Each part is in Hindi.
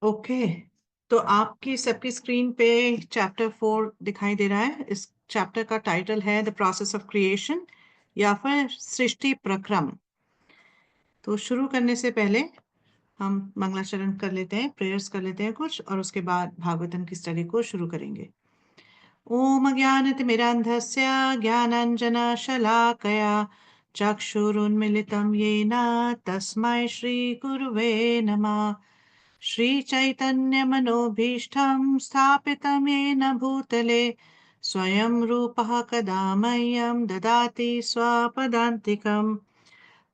ओके। तो आपकी सबकी स्क्रीन पे चैप्टर 4 दिखाई दे रहा है। इस चैप्टर का टाइटल है द प्रोसेस ऑफ क्रिएशन या फिर सृष्टि प्रक्रम। तो शुरू करने से पहले हम मंगलाचरण कर लेते हैं, प्रेयर्स कर लेते हैं कुछ, और उसके बाद भागवतम की स्टडी को शुरू करेंगे। ओम अज्ञानतिमिरान्धस्य ज्ञानाञ्जनशलाकया चक्षुरुन्मिलितं येन तस्मै श्रीगुरुवे नमः। श्रीचैतन्यमनोभीष्टं स्थापितं येन भूतले स्वयं रूपः कदा मह्यं ददाति स्वपदान्तिकम्।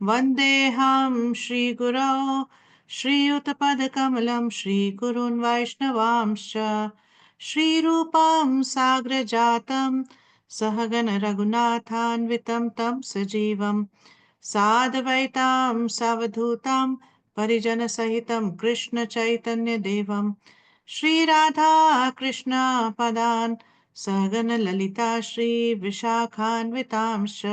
वन्देऽहं श्रीगुरौ श्रीयुतपदकमलं श्रीगुरून् वैष्णवांश्च श्रीरूपं साग्रजातं सहगण रघुनाथान्वितं तं सजीवं साद्वैतां सावधूतं परिजनसहितं कृष्णचैतन्यदेवं श्रीराधा कृष्णपदान् सहगण ललिता श्रीविशाखान्वितांश्च।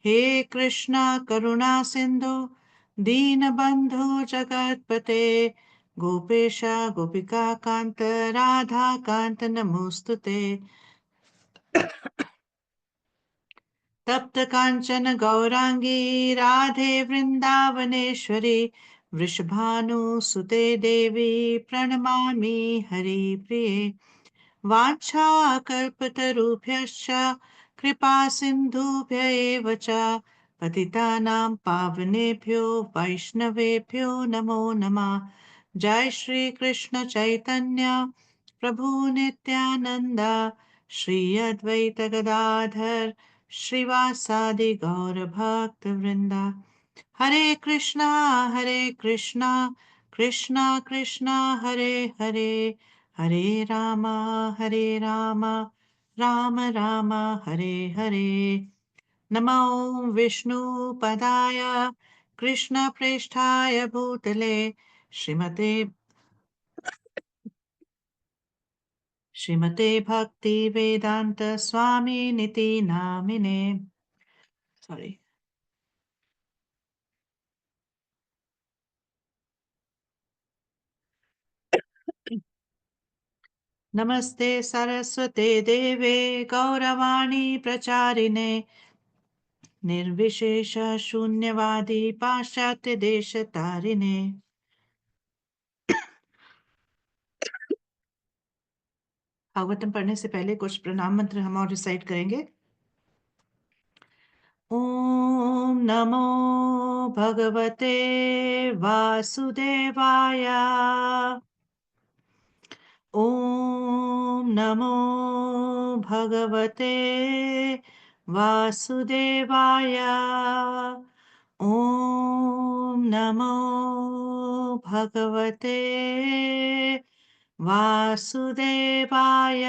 हे कृष्णा करुणा सिंधु दीनबंधु जगतपते गोपेश गोपिका कांत राधा कांत नमोस्तुते। तप्त कांचन गौरांगी राधे वृंदावनेश्वरी वृषभानुसुते देवी प्रणमामि हरिप्रिये। वाञ्छाकल्पतरुभ्यश्च कृपा सिन्धुभ्य एव च पतितानां पावनेभ्यो वैष्णवेभ्यो नमो नमः। जय श्री कृष्ण चैतन्य प्रभु नित्यानंद श्री अद्वैत गदाधर श्रीवासादि गौर भक्त वृंदा। हरे कृष्णा कृष्णा कृष्णा हरे हरे, हरे राम राम राम हरे हरे। नमो विष्णुपदाय कृष्णप्रेष्ठाय भूतले श्रीमते भक्ति वेदांत स्वामी निति नामिने। सॉरी। नमस्ते सरस्वते देवे गौरवाणी प्रचारिणे निर्विशेष शून्यवादी पाश्चात्य देश तारिणे। भागवतम पढ़ने से पहले कुछ प्रणाम मंत्र हम और रिसाइट करेंगे। ओम नमो भगवते वासुदेवाय। ओम नमो भगवते वासुदेवाय। ओम नमो भगवते वासुदेवाय।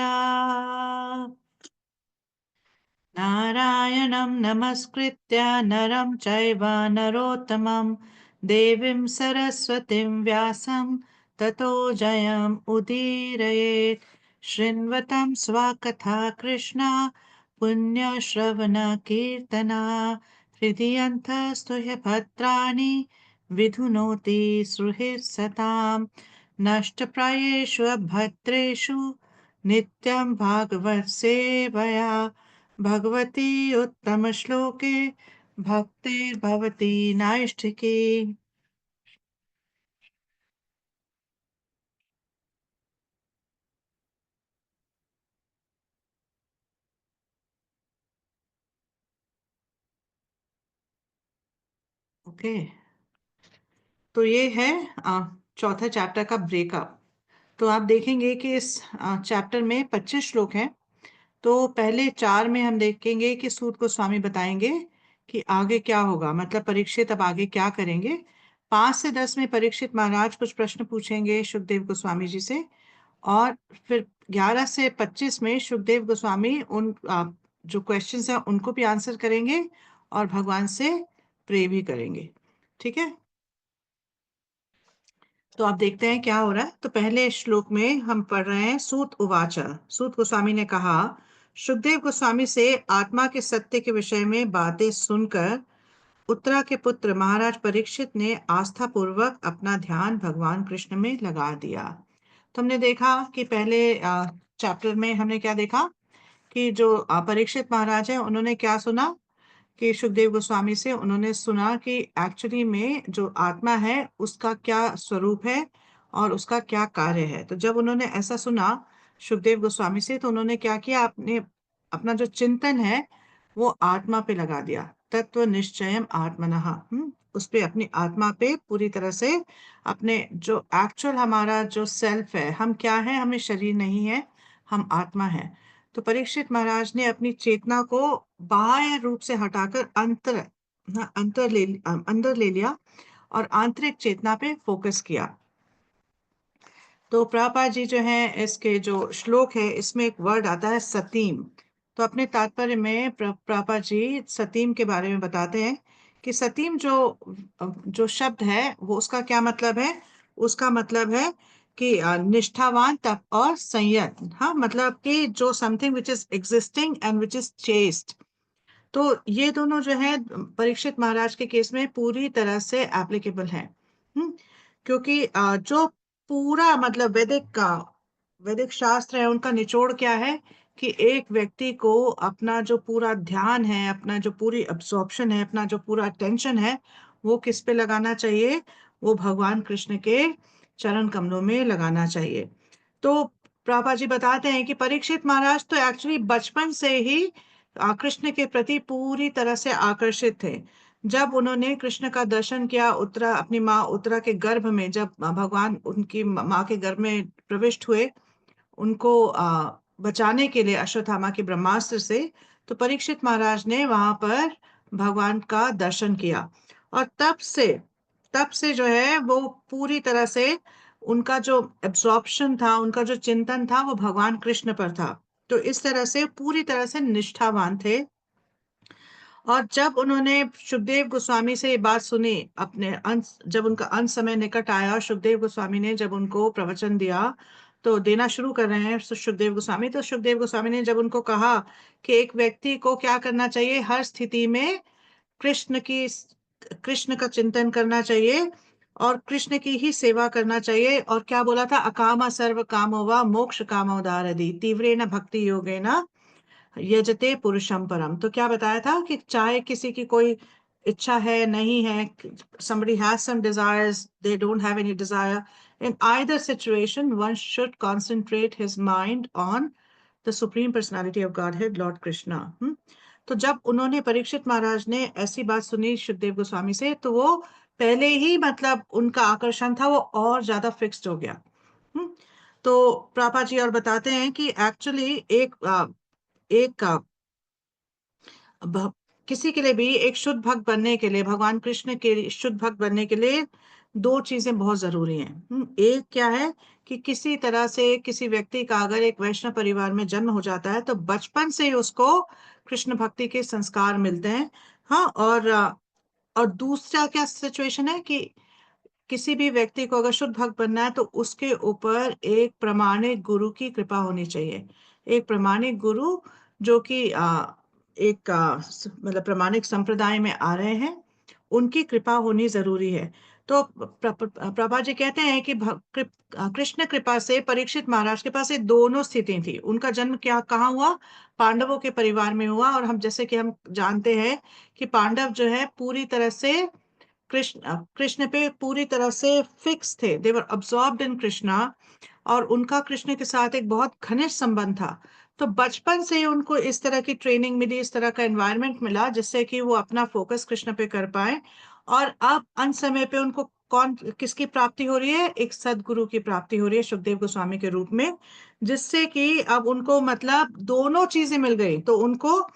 नारायणं नमस्कृत्य नरं चैव नरोत्तमं देवीं सरस्वतीं व्यासं ततो जयम् उदीरयेत्। शृण्वतं स्वकथा कृष्णा पुण्यश्रवणकीर्तना हृदयन्तस्तुह्य भद्राणि विधुनोति सुहृत्सताम्। नष्टप्रायेषु भद्रेषु नित्यं भागवत सेवया भगवती उत्तम श्लोके भक्तिर्भवती नैष्ठिकी। ओके। तो ये है चौथा चैप्टर का ब्रेकअप। तो आप देखेंगे कि इस चैप्टर में 25 श्लोक हैं। तो पहले 4 में हम देखेंगे कि सूत गोस्वामी बताएंगे कि आगे क्या होगा, मतलब परीक्षित अब आगे क्या करेंगे। 5 से 10 में परीक्षित महाराज कुछ प्रश्न पूछेंगे सुखदेव गोस्वामी जी से, और फिर 11 से 25 में सुखदेव गोस्वामी उन जो क्वेश्चंस हैं उनको भी आंसर करेंगे और भगवान से प्रे भी करेंगे। ठीक है। तो आप देखते हैं क्या हो रहा है। तो पहले श्लोक में हम पढ़ रहे हैं सूत उवाचा। सूत गोस्वामी ने कहा, सुखदेव गोस्वामी से आत्मा के सत्य के विषय में बातें सुनकर उत्तरा के पुत्र महाराज परीक्षित ने आस्था पूर्वक अपना ध्यान भगवान कृष्ण में लगा दिया। तो हमने देखा कि पहले चैप्टर में हमने क्या देखा कि जो परीक्षित महाराज है उन्होंने क्या सुना कि सुखदेव गोस्वामी से उन्होंने सुना कि एक्चुअली में जो आत्मा है उसका क्या स्वरूप है और उसका क्या कार्य है। तो जब उन्होंने ऐसा सुना सुखदेव गोस्वामी से, तो उन्होंने क्या किया, अपने अपना जो चिंतन है वो आत्मा पे लगा दिया। तत्व निश्चयम आत्मनः, उस पे, अपनी आत्मा पे पूरी तरह से, अपने जो एक्चुअल हमारा जो सेल्फ है, हम क्या है, हमें शरीर नहीं है, हम आत्मा है। तो परीक्षित महाराज ने अपनी चेतना को बाह्य रूप से हटाकर अंदर ले लिया और आंतरिक चेतना पे फोकस किया। तो प्रभुपाद जी जो है, इसके जो श्लोक है इसमें एक वर्ड आता है सतीम। तो अपने तात्पर्य में प्रभुपाद जी सतीम के बारे में बताते हैं कि सतीम जो शब्द है वो उसका क्या मतलब है। उसका मतलब है कि निष्ठावान, तप और संयत। हाँ, मतलब कि जो something which is existing and which is chest. तो ये दोनों जो है परीक्षित महाराज के केस में पूरी तरह से एप्लीकेबल है। क्योंकि जो पूरा मतलब वैदिक शास्त्र है, उनका निचोड़ क्या है कि एक व्यक्ति को अपना जो पूरा ध्यान है, अपना जो पूरी अब्सॉर्प्शन है, अपना जो पूरा अटेंशन है, वो किस पे लगाना चाहिए, वो भगवान कृष्ण के चरण कमलों में लगाना चाहिए। तो प्रभुपाद जी बताते हैं कि परीक्षित महाराज तो एक्चुअली बचपन से ही कृष्ण के प्रति पूरी तरह से आकर्षित थे। जब उन्होंने कृष्ण का दर्शन किया, उत्तरा, अपनी माँ उत्तरा के गर्भ में, जब भगवान उनकी माँ के गर्भ में प्रविष्ट हुए उनको बचाने के लिए अश्वत्थामा के ब्रह्मास्त्र से, तो परीक्षित महाराज ने वहां पर भगवान का दर्शन किया। और तब से जो है वो पूरी तरह से उनका जो एब्जॉर्प्शन था, उनका जो चिंतन था, वो भगवान कृष्ण पर था। तो इस तरह से पूरी तरह से निष्ठावान थे। और जब उन्होंने सुखदेव गोस्वामी से ये बात सुनी, अपने अंत, जब उनका अंत समय निकट आया, सुखदेव गोस्वामी ने जब उनको प्रवचन दिया, तो देना शुरू कर रहे हैं सुखदेव गोस्वामी। तो सुखदेव गोस्वामी ने जब उनको कहा कि एक व्यक्ति को क्या करना चाहिए, हर स्थिति में कृष्ण का चिंतन करना चाहिए और कृष्ण की ही सेवा करना चाहिए। और क्या बोला था, अकामा सर्व कामो वा मोक्ष कामो दारदी तीव्रेण भक्ति योगेन यजते पुरुषम परम। तो क्या बताया था कि चाहे किसी की कोई इच्छा है, नहीं है, somebody has some desires, they don't have any desire, in either situation one should concentrate his mind on the supreme personality of Godhead, Lord Krishna। तो जब उन्होंने, परीक्षित महाराज ने ऐसी बात सुनी सुखदेव गोस्वामी से, तो वो पहले ही, मतलब उनका आकर्षण था वो और ज्यादा फिक्स्ड हो गया। तो प्रभुपाद जी और बताते हैं कि एक्चुअली एक भ- किसी के लिए भी एक शुद्ध भक्त बनने के लिए, भगवान कृष्ण के शुद्ध भक्त बनने के लिए दो चीजें बहुत जरूरी हैं। एक क्या है कि किसी तरह से किसी व्यक्ति का अगर एक वैष्णव परिवार में जन्म हो जाता है, तो बचपन से ही उसको कृष्ण भक्ति के संस्कार मिलते हैं। हाँ, और दूसरा क्या सिचुएशन है कि किसी भी व्यक्ति को अगर शुद्ध भक्त बनना है, तो उसके ऊपर एक प्रामाणिक गुरु की कृपा होनी चाहिए। एक प्रामाणिक गुरु जो कि मतलब प्रामाणिक संप्रदाय में आ रहे हैं, उनकी कृपा होनी जरूरी है। तो प्रभा जी कहते हैं कि कृष्ण कृपा से परीक्षित महाराज के पास ये दोनों स्थिति थी। उनका जन्म क्या, कहाँ हुआ, पांडवों के परिवार में हुआ। और हम, जैसे कि हम जानते हैं कि पांडव जो है पूरी तरह से कृष्ण पे पूरी तरह से फिक्स थे, दे वर अब्सॉर्ब्ड इन कृष्णा, और उनका कृष्ण के साथ एक बहुत घनिष्ठ संबंध था। तो बचपन से ही उनको इस तरह की ट्रेनिंग मिली, इस तरह का एनवायरनमेंट मिला, जिससे कि वो अपना फोकस कृष्ण पे कर पाए। और अब अंत समय पे उनको किसकी प्राप्ति हो रही है, एक सदगुरु की प्राप्ति हो रही है सुखदेव गोस्वामी के रूप में, जिससे कि अब उनको मतलब दोनों चीजें मिल गई। तो उनको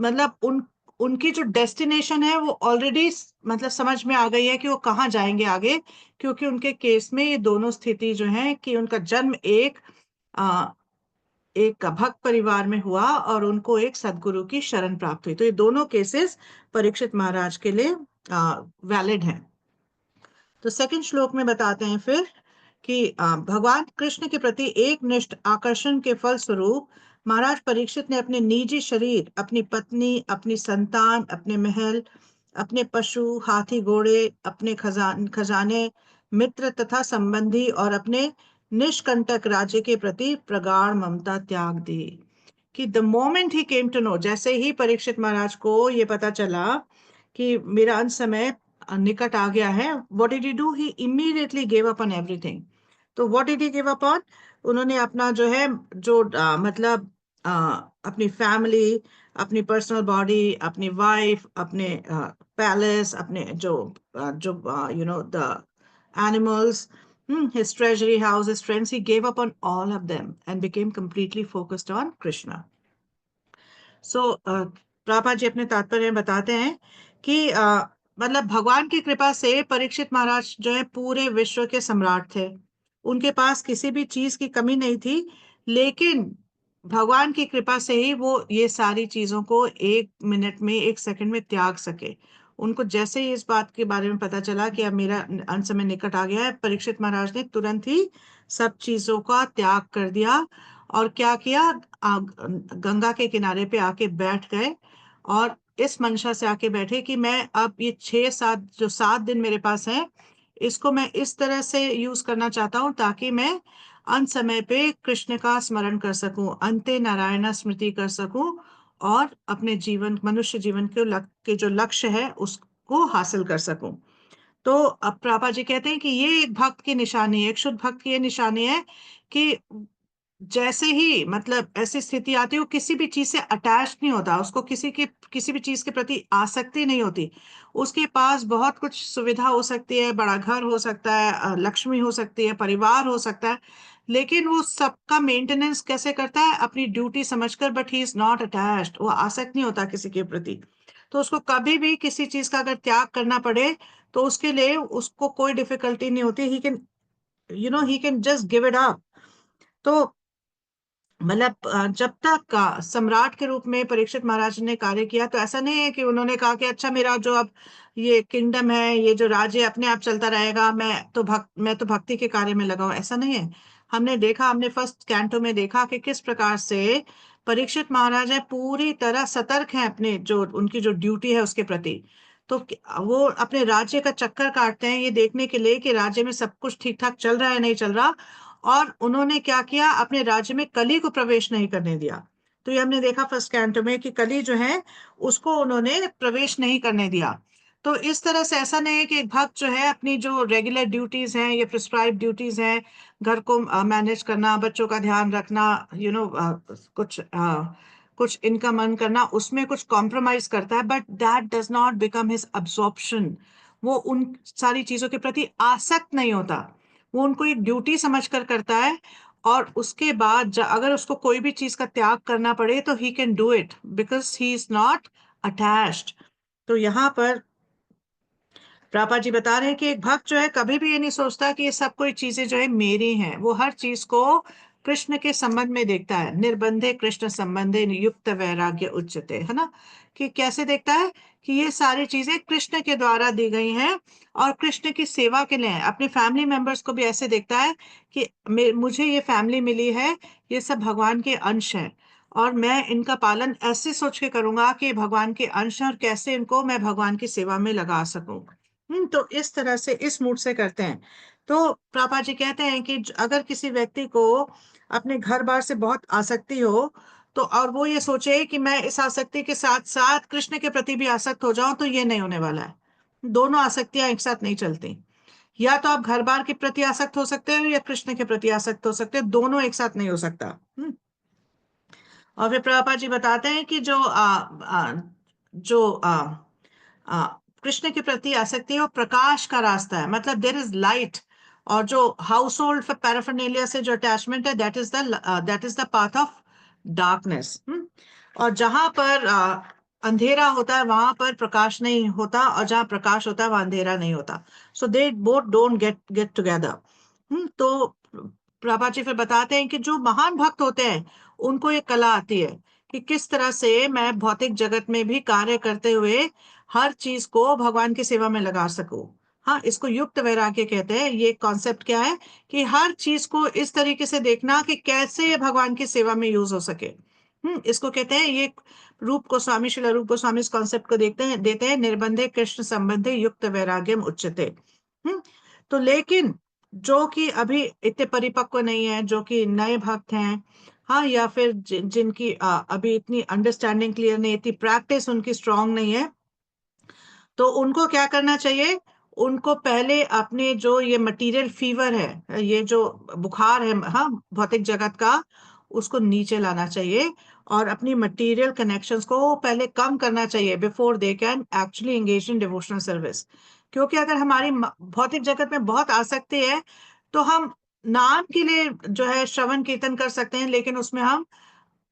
मतलब उनकी जो डेस्टिनेशन है वो ऑलरेडी मतलब समझ में आ गई है कि वो कहाँ जाएंगे आगे। क्योंकि उनके केस में ये दोनों स्थिति जो है कि उनका जन्म आ, एक भक्त परिवार में हुआ और उनको एक सदगुरु की शरण प्राप्त हुई। तो ये दोनों केसेस परीक्षित महाराज के लिए वैलिड हैं। तो सेकंड श्लोक में बताते हैं फिर कि भगवान कृष्ण के प्रति एक निष्ठ आकर्षण के फल स्वरूप महाराज परीक्षित ने अपने निजी शरीर, अपनी पत्नी, अपनी संतान, अपने महल, अपने पशु, हाथी, घोड़े, अपने खजाने, मित्र तथा संबंधी और अपने निष्कंटक राज्य के प्रति प्रगाढ़ ममता त्याग दी। कि the moment he came to know, जैसे ही परीक्षित महाराज को ये पता चला कि मेरा अंत समय निकट आ गया है, what did he do? He immediately gave up on everything. तो what did he give up on? उन्होंने अपना जो है, जो मतलब अ, अपनी फैमिली, अपनी पर्सनल बॉडी, अपनी वाइफ, अपने पैलेस, अपने जो the animals, his treasury house, his friends, he gave up on all of them and became completely focused on Krishna. सो प्रभा जी अपने तात्पर्य में बताते हैं कि मतलब भगवान की कृपा से परीक्षित महाराज जो है पूरे विश्व के सम्राट थे। उनके पास किसी भी चीज की कमी नहीं थी, लेकिन भगवान की कृपा से ही वो ये सारी चीजों को 1 मिनट में, 1 सेकंड में त्याग सके। उनको जैसे ही इस बात के बारे में पता चला कि अब मेरा अंत समय निकट आ गया है, परीक्षित महाराज ने तुरंत ही सब चीजों का त्याग कर दिया। और क्या किया? गंगा के किनारे पे आके बैठ गए और इस मंशा से आके बैठे कि मैं अब ये 6-7 जो 7 दिन मेरे पास है, इसको मैं इस तरह से यूज करना चाहता हूँ ताकि मैं अंत समय पे कृष्ण का स्मरण कर सकूं, अंते नारायण स्मृति कर सकूं और अपने जीवन, मनुष्य जीवन के जो लक्ष्य है उसको हासिल कर सकूं। तो अब प्रभा जी कहते हैं कि ये एक भक्त की निशानी है, एक शुद्ध भक्त की ये निशानी है कि जैसे ही मतलब ऐसी स्थिति आती है, वो किसी भी चीज से अटैच नहीं होता, उसको किसी भी चीज के प्रति आसक्ति नहीं होती। उसके पास बहुत कुछ सुविधा हो सकती है, बड़ा घर हो सकता है, लक्ष्मी हो सकती है, परिवार हो सकता है, लेकिन वो सबका मेंटेनेंस कैसे करता है? अपनी ड्यूटी समझकर। But he is not attached, वो आसक्त नहीं होता किसी के प्रति। तो उसको कभी भी किसी चीज का अगर त्याग करना पड़े तो उसके लिए उसको कोई डिफिकल्टी नहीं होती। He can he can just give it up. तो मतलब जब तक सम्राट के रूप में परीक्षित महाराज ने कार्य किया, तो ऐसा नहीं है कि उन्होंने कहा कि अच्छा मेरा जो अब ये किंगडम है, ये जो राज्य है, अपने आप चलता रहेगा, मैं तो भक्ति के कार्य में लगा हूं। ऐसा नहीं है। हमने फर्स्ट कैंटो में देखा कि किस प्रकार से परीक्षित महाराज है पूरी तरह सतर्क हैं अपने जो उनकी जो ड्यूटी है उसके प्रति। तो वो अपने राज्य का चक्कर काटते हैं ये देखने के लिए कि राज्य में सब कुछ ठीक ठाक चल रहा है नहीं चल रहा। और उन्होंने क्या किया? अपने राज्य में कली को प्रवेश नहीं करने दिया। तो ये हमने देखा फर्स्ट कैंटो में कि कली जो है उसको उन्होंने प्रवेश नहीं करने दिया। तो इस तरह से ऐसा नहीं है कि एक भक्त जो है अपनी जो रेगुलर ड्यूटीज हैं, ये प्रिस्क्राइब ड्यूटीज हैं, घर को मैनेज करना, बच्चों का ध्यान रखना, कुछ इनकम अर्न करना, उसमें कुछ कॉम्प्रोमाइज करता है, but that does not become his absorption. वो उन सारी चीजों के प्रति आसक्त नहीं होता, वो उनको एक ड्यूटी समझकर करता है। और उसके बाद अगर उसको कोई भी चीज का त्याग करना पड़े तो he can do it because he is not attached. तो यहाँ पर प्रभा जी बता रहे हैं कि एक भक्त जो है कभी भी ये नहीं सोचता कि ये सब कोई चीजें जो है मेरी हैं। वो हर चीज को कृष्ण के संबंध में देखता है। निर्बंधे कृष्ण संबंधे युक्त वैराग्य उच्चते, है ना? कि कैसे देखता है कि ये सारी चीजें कृष्ण के द्वारा दी गई हैं और कृष्ण की सेवा के लिए हैं। अपने फैमिली मेंबर्स को भी ऐसे देखता है कि मुझे ये फैमिली मिली है, ये सब भगवान के अंश हैं और मैं इनका पालन ऐसे सोच के करूंगा कि ये भगवान के अंश हैं और कैसे इनको मैं भगवान की सेवा में लगा सकूं। तो इस तरह से, इस मूड से करते हैं। तो पापा जी कहते हैं कि अगर किसी व्यक्ति को अपने घर बार से बहुत आसक्ति हो, तो और वो ये सोचे कि मैं इस आसक्ति के साथ साथ कृष्ण के प्रति भी आसक्त हो जाऊं, तो ये नहीं होने वाला है। दोनों आसक्तियां एक साथ नहीं चलती। या तो आप घर बार के प्रति आसक्त हो सकते हो या कृष्ण के प्रति आसक्त हो सकते हो, दोनों एक साथ नहीं हो सकता। और फिर प्रभुपाद जी बताते हैं कि जो आ, कृष्ण के प्रति आसक्ति है वो प्रकाश का रास्ता है, मतलब देर इज लाइट। और जो हाउस होल्ड पैराफर्नेलिया से जो अटैचमेंट है, that is the path of darkness. और जहां पर अंधेरा होता है वहां पर प्रकाश नहीं होता, और जहां प्रकाश होता है वहां अंधेरा नहीं होता। So they both don't get together. तो प्रभा जी फिर बताते हैं कि जो महान भक्त होते हैं उनको ये कला आती है कि किस तरह से मैं भौतिक जगत में भी कार्य करते हुए हर चीज को भगवान की सेवा में लगा सकूं। हाँ, इसको युक्त वैराग्य कहते हैं। ये कॉन्सेप्ट क्या है कि हर चीज को इस तरीके से देखना कि कैसे ये भगवान की सेवा में यूज हो सके। इसको कहते हैं, ये रूप गोस्वामी, श्रील रूप गोस्वामी इस कॉन्सेप्ट को देते हैं, निर्बंधे कृष्ण संबंधे युक्त वैराग्यम उच्यते। तो लेकिन जो कि अभी इतने परिपक्व नहीं है, जो कि नए भक्त हैं, हाँ, या फिर जिनकी अभी इतनी अंडरस्टैंडिंग क्लियर नहीं, इतनी प्रैक्टिस उनकी स्ट्रांग नहीं है, तो उनको क्या करना चाहिए? उनको पहले अपने जो ये मटेरियल फीवर है, ये जो बुखार है, हाँ, भौतिक जगत का, उसको नीचे लाना चाहिए और अपनी मटेरियल कनेक्शंस को पहले कम करना चाहिए before they can actually engage in devotional service. क्योंकि अगर हमारी भौतिक जगत में बहुत आसक्ति है, तो हम नाम के लिए जो है श्रवण कीर्तन कर सकते हैं, लेकिन उसमें हम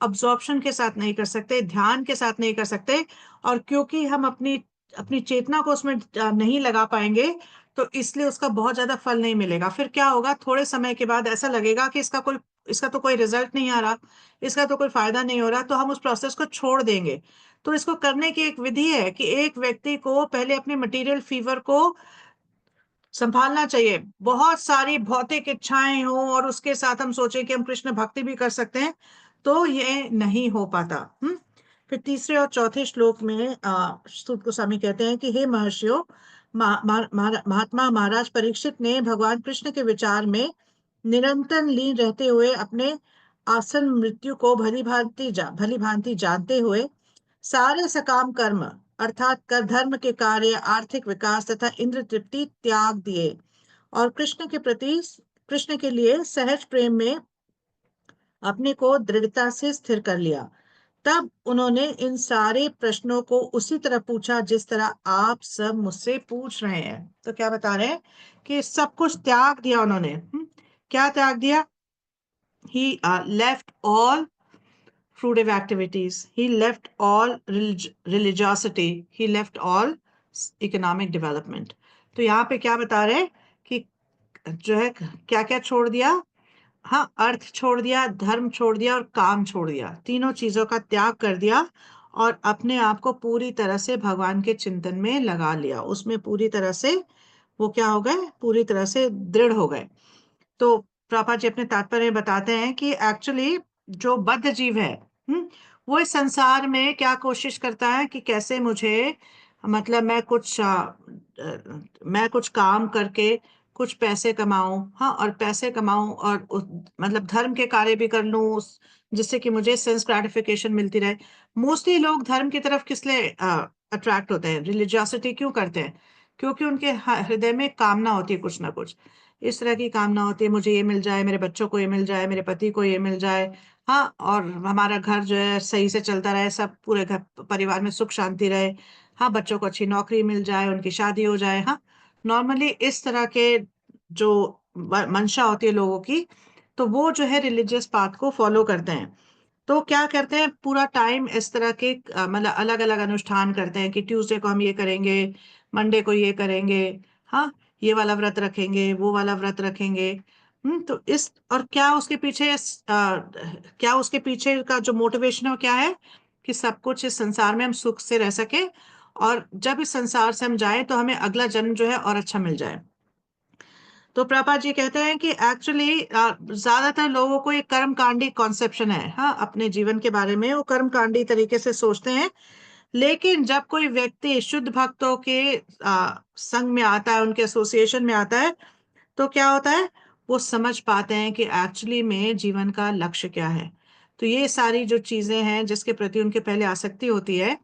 अब्जॉर्प्शन के साथ नहीं कर सकते, ध्यान के साथ नहीं कर सकते। और क्योंकि हम अपनी अपनी चेतना को उसमें नहीं लगा पाएंगे, तो इसलिए उसका बहुत ज्यादा फल नहीं मिलेगा। फिर क्या होगा, थोड़े समय के बाद ऐसा लगेगा कि इसका तो कोई रिजल्ट नहीं आ रहा, इसका तो कोई फायदा नहीं हो रहा, तो हम उस प्रोसेस को छोड़ देंगे। तो इसको करने की एक विधि है कि एक व्यक्ति को पहले अपनी मटेरियल फीवर को संभालना चाहिए। बहुत सारी भौतिक इच्छाएं हो और उसके साथ हम सोचें कि हम कृष्ण भक्ति भी कर सकते हैं, तो ये नहीं हो पाता। फिर तीसरे और चौथे श्लोक में सूत गोस्वामी कहते हैं कि हे महर्षियों, महात्मा महाराज परीक्षित ने भगवान कृष्ण के विचार में निरंतर लीन रहते हुए अपने आसन मृत्यु को भली भांति जानते हुए सारे सकाम कर्म अर्थात कर धर्म के कार्य, आर्थिक विकास तथा इंद्र तृप्ति त्याग दिए और कृष्ण के लिए सहज प्रेम में अपने को दृढ़ता से स्थिर कर लिया। तब उन्होंने इन सारे प्रश्नों को उसी तरह पूछा जिस तरह आप सब मुझसे पूछ रहे हैं। तो क्या बता रहे हैं कि सब कुछ त्याग दिया उन्होंने। क्या त्याग दिया? He left all fruitive activities. He left all religiosity. He left all economic development. तो यहाँ पे क्या बता रहे हैं कि जो है क्या क्या छोड़ दिया? हाँ, अर्थ छोड़ दिया, धर्म छोड़ दिया और काम छोड़ दिया। तीनों चीजों का त्याग कर दिया और अपने आप को पूरी तरह से भगवान के चिंतन में लगा लिया। उसमें पूरी तरह से वो क्या हो गए? पूरी तरह से दृढ़ हो गए। तो प्रभा जी अपने तात्पर्य में बताते हैं कि एक्चुअली जो बद्ध जीव है, वो इस संसार में क्या कोशिश करता है कि कैसे मुझे, मतलब मैं कुछ काम करके कुछ पैसे कमाऊं, हाँ, और पैसे कमाऊं और मतलब धर्म के कार्य भी कर लूं, जिससे कि मुझे सेंस ग्रेटिफिकेशन मिलती रहे। मोस्टली लोग धर्म की तरफ किस लिए अट्रैक्ट होते हैं, रिलीजियोसिटी क्यों करते हैं? क्योंकि उनके हृदय में कामना होती है, कुछ ना कुछ इस तरह की कामना होती है, मुझे ये मिल जाए, मेरे बच्चों को ये मिल जाए, मेरे पति को ये मिल जाए, हाँ, और हमारा घर जो है सही से चलता रहे, सब पूरे घर परिवार में सुख शांति रहे, हाँ, बच्चों को अच्छी नौकरी मिल जाए, उनकी शादी हो जाए, हाँ। नॉर्मली इस तरह के जो मंशा होती है लोगों की, तो वो जो है रिलीजियस पाथ को फॉलो करते हैं। तो क्या करते हैं, पूरा टाइम इस तरह के मतलब अलग अलग अनुष्ठान करते हैं कि ट्यूसडे को हम ये करेंगे, मंडे को ये करेंगे, हाँ, ये वाला व्रत रखेंगे, वो वाला व्रत रखेंगे। तो इस और क्या उसके पीछे का जो मोटिवेशन है वो क्या है? कि सब कुछ इस संसार में हम सुख से रह सके, और जब इस संसार से हम जाए तो हमें अगला जन्म जो है और अच्छा मिल जाए। तो प्रभा जी कहते हैं कि एक्चुअली ज्यादातर लोगों को एक कर्मकांडी कॉन्सेप्शन है, हाँ, अपने जीवन के बारे में वो कर्मकांडी तरीके से सोचते हैं। लेकिन जब कोई व्यक्ति शुद्ध भक्तों के संग में आता है, उनके एसोसिएशन में आता है, तो क्या होता है, वो समझ पाते हैं कि एक्चुअली में जीवन का लक्ष्य क्या है। तो ये सारी जो चीजें हैं जिसके प्रति उनके पहले आसक्ति होती है,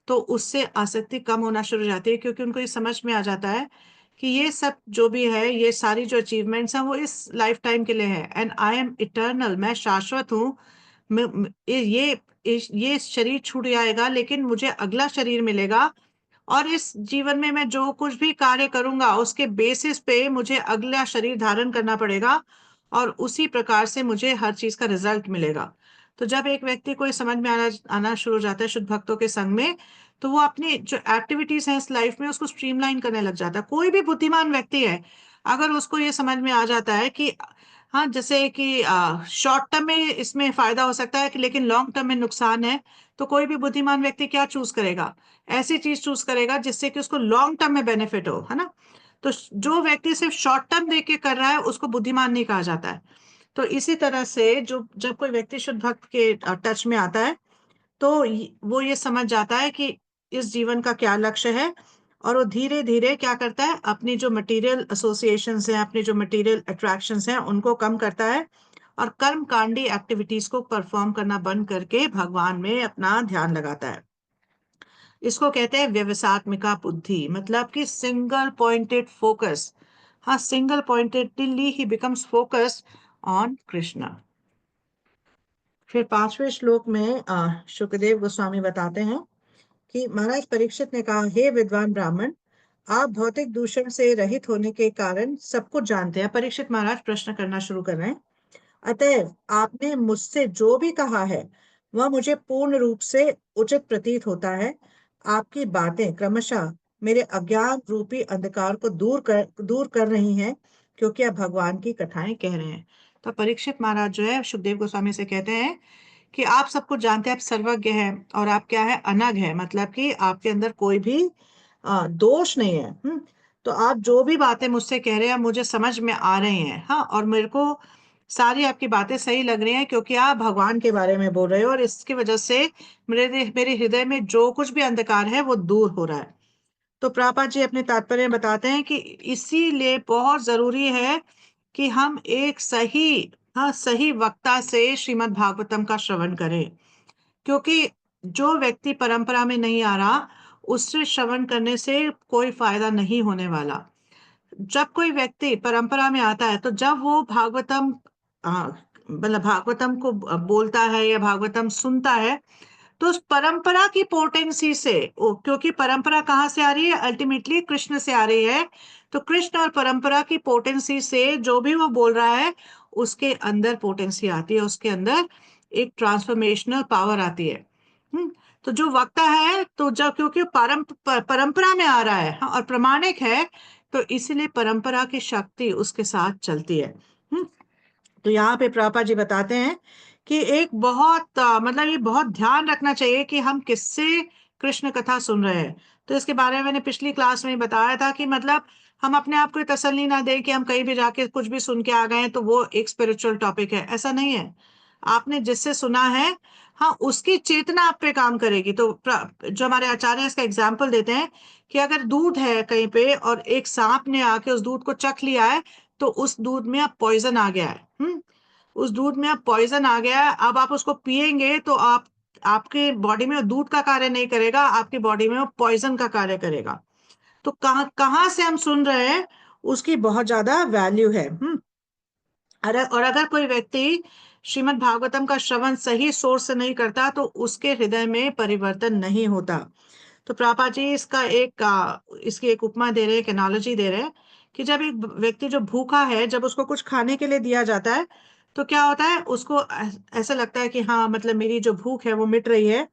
तो उससे आसक्ति कम होना शुरू हो जाती है, क्योंकि उनको ये समझ में आ जाता है कि ये सब जो भी है, ये सारी जो अचीवमेंट्स हैं, वो इस लाइफ टाइम के लिए है, एंड आई एम इटर्नल, मैं शाश्वत हूँ। ये शरीर छूट जाएगा, लेकिन मुझे अगला शरीर मिलेगा, और इस जीवन में मैं जो कुछ भी कार्य करूंगा उसके बेसिस पे मुझे अगला शरीर धारण करना पड़ेगा, और उसी प्रकार से मुझे हर चीज का रिजल्ट मिलेगा। तो जब एक व्यक्ति को ये समझ में आना शुरू हो जाता है शुद्ध भक्तों के संग में, तो वो अपनी जो एक्टिविटीज हैं इस लाइफ में उसको स्ट्रीमलाइन करने लग जाता है। कोई भी बुद्धिमान व्यक्ति है, अगर उसको ये समझ में आ जाता है कि हाँ, जैसे कि शॉर्ट टर्म में इसमें फायदा हो सकता है कि, लेकिन लॉन्ग टर्म में नुकसान है, तो कोई भी बुद्धिमान व्यक्ति क्या चूज करेगा? ऐसी चीज चूज करेगा जिससे कि उसको लॉन्ग टर्म में बेनिफिट हो, है ना। तो जो व्यक्ति सिर्फ शॉर्ट टर्म देख के कर रहा है उसको बुद्धिमान नहीं कहा जाता है। तो इसी तरह से जो जब कोई व्यक्ति शुद्ध भक्त के टच में आता है, तो वो ये समझ जाता है कि इस जीवन का क्या लक्ष्य है, और वो धीरे धीरे क्या करता है, अपनी जो मटेरियल एसोसिएशंस हैं, अपनी जो मटेरियल अट्रैक्शंस हैं, उनको कम करता है और कर्म कांडी एक्टिविटीज को परफॉर्म करना बंद करके भगवान में अपना ध्यान लगाता है। इसको कहते हैं व्यवसात्मिका बुद्धि, मतलब कि सिंगल पॉइंटेड फोकस। हाँ, single pointedly he becomes focus on Krishna. फिर 5वें श्लोक में शुकदेव गोस्वामी बताते हैं कि महाराज परीक्षित ने कहा, हे विद्वान ब्राह्मण, आप भौतिक दूषण से रहित होने के कारण सब कुछ जानते हैं। परीक्षित महाराज प्रश्न करना शुरू कर रहे हैं। अतएव आपने मुझसे जो भी कहा है वह मुझे पूर्ण रूप से उचित प्रतीत होता है। आपकी बातें क्रमशः मेरे अज्ञान रूपी अंधकार को दूर कर रही हैं, क्योंकि आप भगवान की कथाएं कह रहे हैं। तो परीक्षित महाराज जो है सुखदेव गोस्वामी से कहते हैं कि आप सब कुछ जानते हैं, आप सर्वज्ञ हैं, और आप क्या है, अनग है, मतलब कि आपके अंदर कोई भी दोष नहीं है। तो आप जो भी बातें मुझसे कह रहे हैं मुझे समझ में आ रही हैं। हाँ, और मेरे को सारी आपकी बातें सही लग रही हैं, क्योंकि आप भगवान के बारे में बोल रहे हो, और इसकी वजह से मेरे हृदय में जो कुछ भी अंधकार है वो दूर हो रहा है। तो प्रभुपाद जी अपने तात्पर्य में बताते हैं कि इसीलिए बहुत जरूरी है कि हम एक सही वक्ता से श्रीमद् भागवतम का श्रवण करें, क्योंकि जो व्यक्ति परंपरा में नहीं आ रहा, उससे श्रवण करने से कोई फायदा नहीं होने वाला। जब कोई व्यक्ति परंपरा में आता है, तो जब वो भागवतम मतलब भागवतम को बोलता है या भागवतम सुनता है, तो उस परंपरा की पोटेंसी से, क्योंकि परंपरा कहाँ से आ रही है, अल्टीमेटली कृष्ण से आ रही है। तो कृष्ण और परंपरा की पोटेंसी से जो भी वो बोल रहा है, उसके अंदर पोटेंसी आती है, उसके अंदर एक ट्रांसफॉर्मेशनल पावर आती है। हम्म तो जो वक्ता है, तो जब क्योंकि परंपरा में आ रहा है, हाँ, और प्रामाणिक है, तो इसलिए परंपरा की शक्ति उसके साथ चलती है। हम्म तो यहाँ पे प्रभुपाद जी बताते हैं कि एक बहुत मतलब ये बहुत ध्यान रखना चाहिए कि हम किससे कृष्ण कथा सुन रहे हैं। तो इसके बारे में मैंने पिछली क्लास में ही बताया था कि मतलब हम अपने आप को ये तसल्ली ना दें कि हम कहीं भी जाके कुछ भी सुन के आ गए हैं तो वो एक स्पिरिचुअल टॉपिक है। ऐसा नहीं है। आपने जिससे सुना है, हाँ, उसकी चेतना आप पे काम करेगी। तो जो हमारे आचार्य इसका एग्जाम्पल देते हैं कि अगर दूध है कहीं पे और एक सांप ने आके उस दूध को चख लिया है, तो उस दूध में अब पॉइजन आ गया है। उस दूध में अब पॉइजन आ गया है, अब आप उसको पिएंगे तो आपके बॉडी में वो दूध का कार्य नहीं करेगा, आपकी बॉडी में वो पॉइजन का कार्य करेगा। तो कहाँ कहाँ से हम सुन रहे हैं, उसकी बहुत ज्यादा वैल्यू है। और अगर कोई व्यक्ति श्रीमद् भागवतम का श्रवण सही सोर्स से नहीं करता, तो उसके हृदय में परिवर्तन नहीं होता। तो प्रभुपाद जी इसकी एक उपमा दे रहे हैं, एक एनालॉजी दे रहे हैं कि जब एक व्यक्ति जो भूखा है, जब उसको कुछ खाने के लिए दिया जाता है, तो क्या होता है, उसको ऐसा लगता है कि हाँ, मतलब मेरी जो भूख है वो मिट रही है,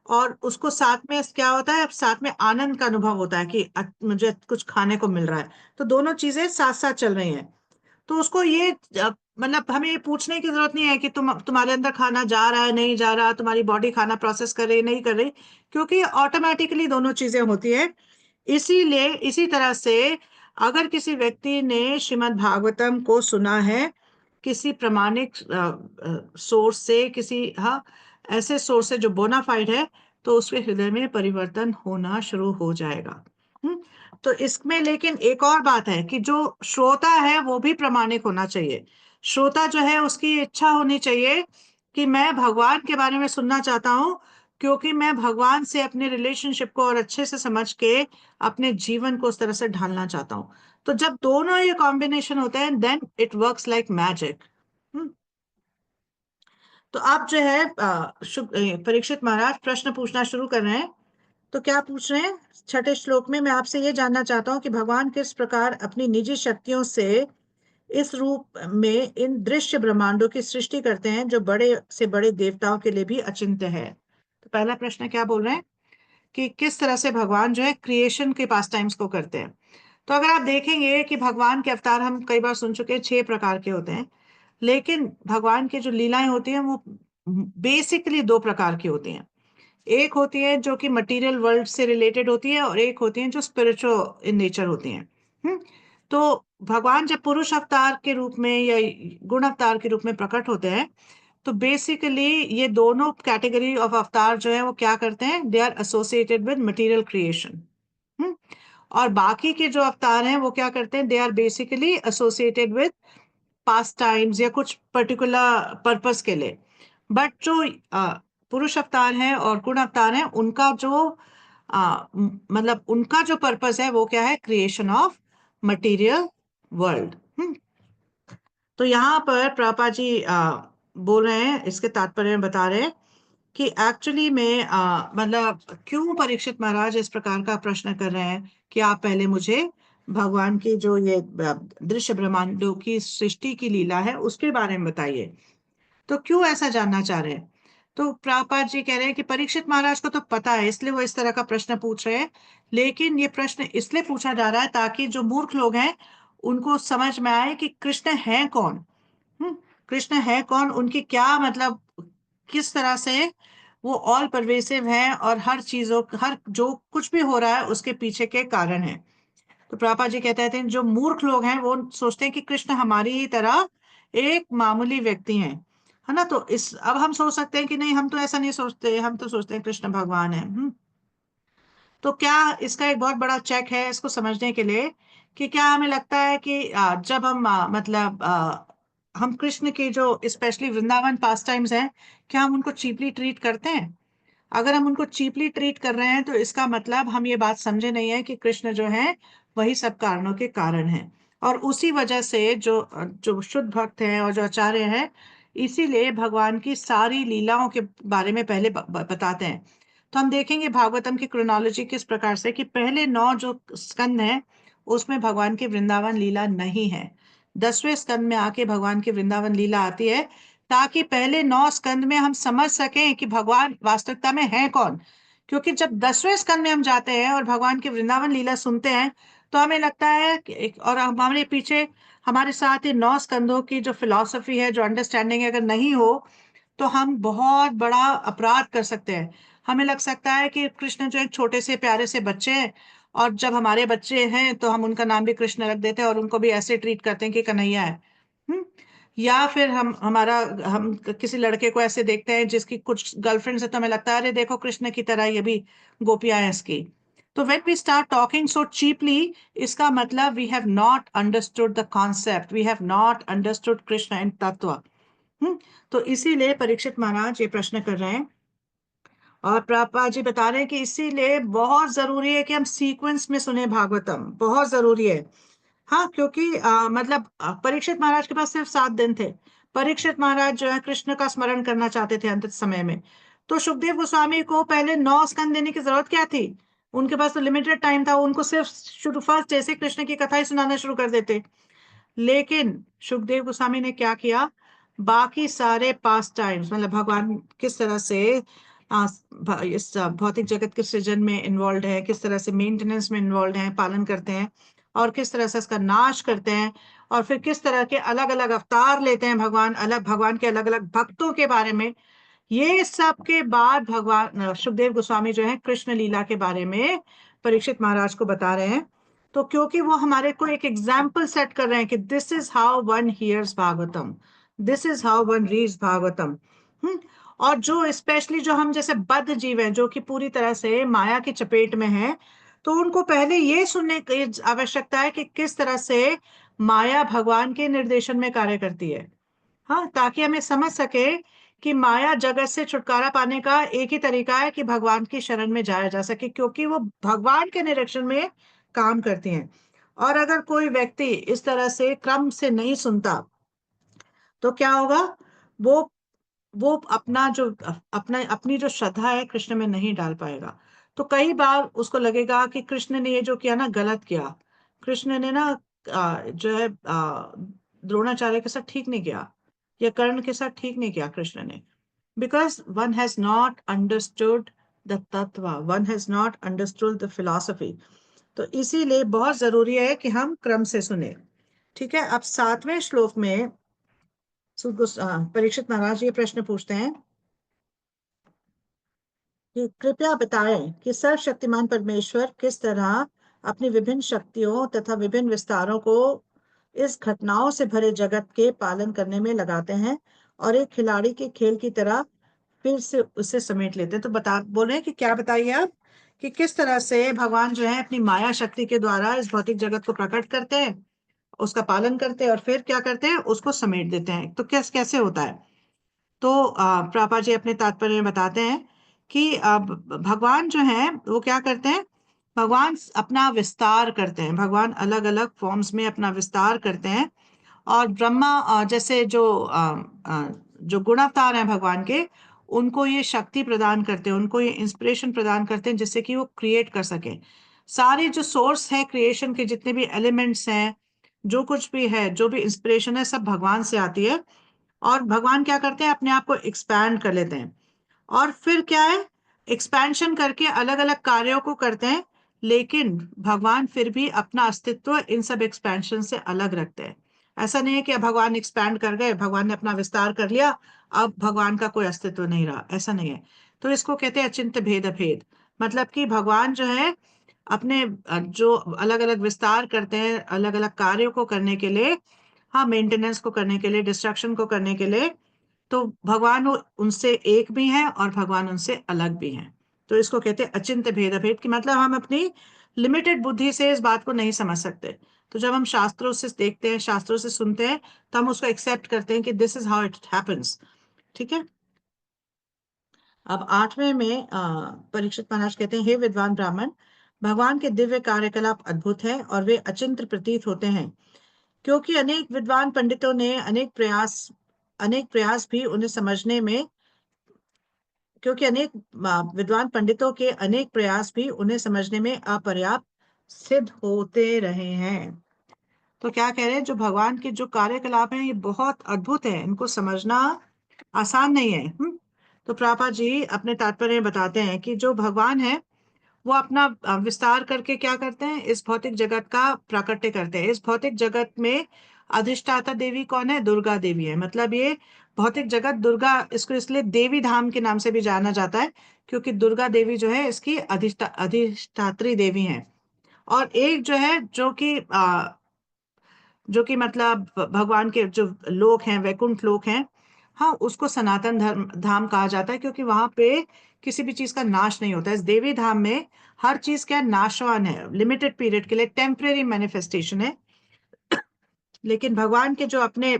और उसको साथ में क्या होता है, साथ में आनंद का अनुभव होता है कि मुझे कुछ खाने को मिल रहा है। तो दोनों चीजें साथ साथ चल रही हैं। तो उसको ये मतलब हमें ये पूछने की जरूरत नहीं है कि तुम्हारे अंदर खाना जा रहा है नहीं जा रहा, तुम्हारी बॉडी खाना प्रोसेस कर रही नहीं कर रही, क्योंकि ऑटोमेटिकली दोनों चीजें होती है। इसीलिए इसी तरह से अगर किसी व्यक्ति ने श्रीमद् भागवतम को सुना है किसी प्रमाणिक सोर्स से, किसी, हाँ, ऐसे सोर्स से जो बोनाफाइड है, तो उसके हृदय में परिवर्तन होना शुरू हो जाएगा। हम्म तो इसमें लेकिन एक और बात है कि जो श्रोता है वो भी प्रामाणिक होना चाहिए। श्रोता जो है उसकी इच्छा होनी चाहिए कि मैं भगवान के बारे में सुनना चाहता हूँ, क्योंकि मैं भगवान से अपने रिलेशनशिप को और अच्छे से समझ के अपने जीवन को उस तरह से ढालना चाहता हूँ। तो जब दोनों ये कॉम्बिनेशन होते हैं, then it works like magic. तो आप जो है परीक्षित महाराज प्रश्न पूछना शुरू कर रहे हैं। तो क्या पूछ रहे हैं, 6ठे श्लोक में, मैं आपसे ये जानना चाहता हूँ कि भगवान किस प्रकार अपनी निजी शक्तियों से इस रूप में इन दृश्य ब्रह्मांडों की सृष्टि करते हैं, जो बड़े से बड़े देवताओं के लिए भी अचिंत्य है। तो पहला प्रश्न क्या बोल रहे हैं कि किस तरह से भगवान जो है क्रिएशन के पास टाइम्स को करते हैं। तो अगर आप देखेंगे कि भगवान के अवतार हम कई बार सुन चुके हैं, 6 प्रकार के होते हैं, लेकिन भगवान की जो लीलाएं होती हैं वो बेसिकली 2 प्रकार की होती हैं। एक होती है जो कि मटेरियल वर्ल्ड से रिलेटेड होती है, और एक होती है जो स्पिरिचुअल इन नेचर होती हैं। हम्म तो भगवान जब पुरुष अवतार के रूप में या गुण अवतार के रूप में प्रकट होते हैं, तो बेसिकली ये दोनों कैटेगरी ऑफ अवतार जो है वो क्या करते हैं, they are associated with material creation. और बाकी के जो अवतार हैं वो क्या करते हैं, they are basically associated with pastimes या कुछ पर्टिकुलर पर्पस के लिए। बट जो पुरुष अवतार हैं और गुण अवतार हैं, उनका जो मतलब उनका जो पर्पस है वो क्या है, क्रिएशन ऑफ मटेरियल वर्ल्ड। तो यहाँ पर प्रभा जी बोल रहे हैं, इसके तात्पर्य में बता रहे हैं कि एक्चुअली में मतलब क्यों परीक्षित महाराज इस प्रकार का प्रश्न कर रहे हैं कि आप पहले मुझे भगवान की जो ये दृश्य ब्रह्मांडों की सृष्टि की लीला है उसके बारे में बताइए। तो क्यों ऐसा जानना चाह रहे हैं? तो प्रभुपाद जी कह रहे हैं कि परीक्षित महाराज को तो पता है, इसलिए वो इस तरह का प्रश्न पूछ रहे हैं। लेकिन ये प्रश्न इसलिए पूछा जा रहा है ताकि जो मूर्ख लोग हैं उनको समझ में आए कि कृष्ण है कौन। हम्म, कृष्ण है कौन, उनकी क्या मतलब, किस तरह से वो ऑल परवेसिव है और हर चीजों, हर जो कुछ भी हो रहा है उसके पीछे के कारण है। तो प्रभुपाद जी कहते हैं जो मूर्ख लोग हैं वो सोचते हैं कि कृष्ण हमारी ही तरह एक मामूली व्यक्ति हैं, है ना। तो इस अब हम सोच सकते हैं कि नहीं, हम तो ऐसा नहीं सोचते, हम तो सोचते हैं कृष्ण भगवान है। तो क्या इसका एक बहुत बड़ा चेक है इसको समझने के लिए कि क्या हमें लगता है कि जब हम मतलब हम कृष्ण के जो स्पेशली वृंदावन पास टाइम्स हैं, क्या हम उनको चीपली ट्रीट करते हैं? अगर हम उनको चीपली ट्रीट कर रहे हैं तो इसका मतलब हम ये बात समझे नहीं है कि कृष्ण जो है वही सब कारणों के कारण है। और उसी वजह से जो जो शुद्ध भक्त हैं और जो आचार्य हैं, इसीलिए भगवान की सारी लीलाओं के बारे में पहले बताते हैं। तो हम देखेंगे भागवतम की क्रोनोलॉजी किस प्रकार से कि पहले 9 जो स्कंद हैं उसमें भगवान की वृंदावन लीला नहीं है। 10वें स्कंद में आके भगवान की वृंदावन लीला आती है, ताकि पहले 9 स्कंद में हम समझ सकें कि भगवान वास्तविकता में है कौन। क्योंकि जब 10वें स्कंद में हम जाते हैं और भगवान की वृंदावन लीला सुनते हैं, तो हमें लगता है कि और हमारे पीछे हमारे साथ ये 9 स्कंदों की जो फिलॉसफी है, जो अंडरस्टैंडिंग अगर नहीं हो, तो हम बहुत बड़ा अपराध कर सकते हैं। हमें लग सकता है कि कृष्ण जो एक छोटे से प्यारे से बच्चे हैं, और जब हमारे बच्चे हैं तो हम उनका नाम भी कृष्ण रख देते हैं और उनको भी ऐसे ट्रीट करते हैं कि कन्हैया है। हम्म या फिर हम किसी लड़के को ऐसे देखते हैं जिसकी कुछ गर्लफ्रेंड्स है, तो हमें लगता है अरे देखो कृष्ण की तरह ये भी गोपियां हैं इसकी। तो when we start talking so cheaply, इसका मतलब we have not understood the concept, we have not understood Krishna and तत्व। हम्म तो इसीलिए परीक्षित महाराज ये प्रश्न कर रहे हैं। और प्रभुपाद जी बता रहे हैं कि इसीलिए बहुत जरूरी है कि हम सीक्वेंस में सुने भागवतम, बहुत जरूरी है। हाँ, क्योंकि मतलब परीक्षित महाराज के पास सिर्फ 7 दिन थे। परीक्षित महाराज जो है कृष्ण का स्मरण करना चाहते थे अंत समय में। तो सुखदेव गोस्वामी को पहले 9 स्कंद देने की जरूरत क्या थी? उनके पास तो लिमिटेड टाइम था, उनको सिर्फ शुरू फर्स्ट जैसे कृष्ण की कथा ही सुनाना शुरू कर देते। लेकिन सुखदेव गोस्वामी ने क्या किया, बाकी सारे पास टाइम्स, मतलब भगवान किस तरह से इस भौतिक जगत के सृजन में इन्वॉल्व है, किस तरह से मेंटेनेंस में इन्वॉल्व है, पालन करते हैं, और किस तरह से इसका नाश करते हैं, और फिर किस तरह के अलग अलग अवतार लेते हैं भगवान, अलग भगवान के अलग अलग भक्तों के बारे में, ये सब के बाद भगवान सुखदेव गोस्वामी जो है कृष्ण लीला के बारे में परीक्षित महाराज को बता रहे हैं। तो क्योंकि वो हमारे को एक एग्जाम्पल सेट कर रहे हैं कि this is how one hears Bhagavatam, this is how one reads Bhagavatam. और जो स्पेशली जो हम जैसे बद्ध जीव हैं, जो कि पूरी तरह से माया की चपेट में हैं, तो उनको पहले ये सुनने की आवश्यकता है कि किस तरह से माया भगवान के निर्देशन में कार्य करती है। हाँ, ताकि हमें समझ सके कि माया जगत से छुटकारा पाने का एक ही तरीका है कि भगवान की शरण में जाया जा सके, क्योंकि वो भगवान के निरीक्षण में काम करती हैं। और अगर कोई व्यक्ति इस तरह से क्रम से नहीं सुनता, तो क्या होगा, वो वो अपना जो अपनी जो श्रद्धा है कृष्ण में नहीं डाल पाएगा। तो कई बार उसको लगेगा कि कृष्ण ने ये जो किया ना गलत किया, कृष्ण ने ना जो है द्रोणाचार्य के साथ ठीक नहीं किया, या कर्ण के साथ ठीक नहीं किया कृष्ण ने। Because one has not understood the तत्व, one has not understood the philosophy. तो इसीलिए बहुत जरूरी है कि हम क्रम से सुने। ठीक है, अब 7वें श्लोक में परीक्षित महाराज ये प्रश्न पूछते हैं कि कृपया बताएं कि सर्वशक्तिमान परमेश्वर किस तरह अपनी विभिन्न शक्तियों तथा विभिन्न विस्तारों को इस घटनाओं से भरे जगत के पालन करने में लगाते हैं और एक खिलाड़ी के खेल की तरह फिर से उसे समेट लेते हैं। तो बोल रहे हैं कि क्या बताइए आप कि किस तरह से भगवान जो है अपनी माया शक्ति के द्वारा इस भौतिक जगत को प्रकट करते हैं, उसका पालन करते हैं और फिर क्या करते हैं, उसको समेट देते हैं। तो कैसे होता है? तो प्रभा जी अपने तात्पर्य में बताते हैं कि भगवान जो है वो क्या करते हैं, भगवान अपना विस्तार करते हैं, भगवान अलग अलग फॉर्म्स में अपना विस्तार करते हैं। और ब्रह्मा जैसे जो गुणावतार हैं भगवान के, उनको ये शक्ति प्रदान करते हैं, उनको ये इंस्पिरेशन प्रदान करते हैं जिससे कि वो क्रिएट कर सके। सारे जो सोर्स है क्रिएशन के, जितने भी एलिमेंट्स हैं, जो कुछ भी है, जो भी इंस्पिरेशन है, सब भगवान से आती है। और भगवान क्या करते हैं, अपने आप को एक्सपैंड कर लेते हैं और फिर क्या है, एक्सपेंशन करके अलग अलग कार्यों को करते हैं। लेकिन भगवान फिर भी अपना अस्तित्व इन सब एक्सपेंशन से अलग रखते हैं। ऐसा नहीं है कि अब भगवान एक्सपैंड कर गए, भगवान ने अपना विस्तार कर लिया, अब भगवान का कोई अस्तित्व नहीं रहा, ऐसा नहीं है। तो इसको कहते हैं अचिंत्य भेद अभेद। मतलब कि भगवान जो है अपने जो अलग अलग विस्तार करते हैं अलग अलग कार्यों को करने के लिए, हाँ, मेंटेनेंस को करने के लिए, डिस्ट्रक्शन को करने के लिए, तो भगवान उनसे एक भी हैं और भगवान उनसे अलग भी हैं। तो इसको कहते हैं अचिंत्य भेद अभेद, की मतलब हम अपनी लिमिटेड बुद्धि से इस बात को नहीं समझ सकते। तो जब हम शास्त्रों से देखते हैं, शास्त्रों से सुनते हैं, तो हम उसको एक्सेप्ट करते हैं कि this is how it happens. ठीक है। अब 8वें में परीक्षित महाराज कहते हैं, हे विद्वान ब्राह्मण, भगवान के दिव्य कार्यकलाप अद्भुत है और वे अचिंत्य प्रतीत होते हैं, क्योंकि अनेक विद्वान पंडितों ने अनेक प्रयास भी उन्हें समझने में क्योंकि अनेक विद्वान पंडितों के अनेक प्रयास भी उन्हें समझने में अपर्याप्त सिद्ध होते रहे हैं। तो क्या कह रहे हैं, जो भगवान के जो कार्यकलाप हैं ये बहुत अद्भुत है, इनको समझना आसान नहीं है। तो प्रभा जी अपने तात्पर्य में बताते हैं कि जो भगवान है वो अपना विस्तार करके क्या करते हैं, इस भौतिक जगत का प्राकट्य करते हैं। इस भौतिक जगत में अधिष्ठाता देवी कौन है? दुर्गा देवी है। मतलब ये भौतिक जगत, दुर्गा इसको इसलिए देवी धाम के नाम से भी जाना जाता है, क्योंकि दुर्गा देवी जो है इसकी अधिष्ठात्री देवी है। और एक जो है जो कि मतलब भगवान के जो लोक हैं, वैकुंठ लोक हैं, हाँ, उसको सनातन धर्म धाम कहा जाता है, क्योंकि वहां पे किसी भी चीज का नाश नहीं होता है। इस देवी धाम में हर चीज क्या है, नाशवान है, लिमिटेड पीरियड के लिए, टेम्परेरी मैनिफेस्टेशन है। लेकिन भगवान के जो अपने,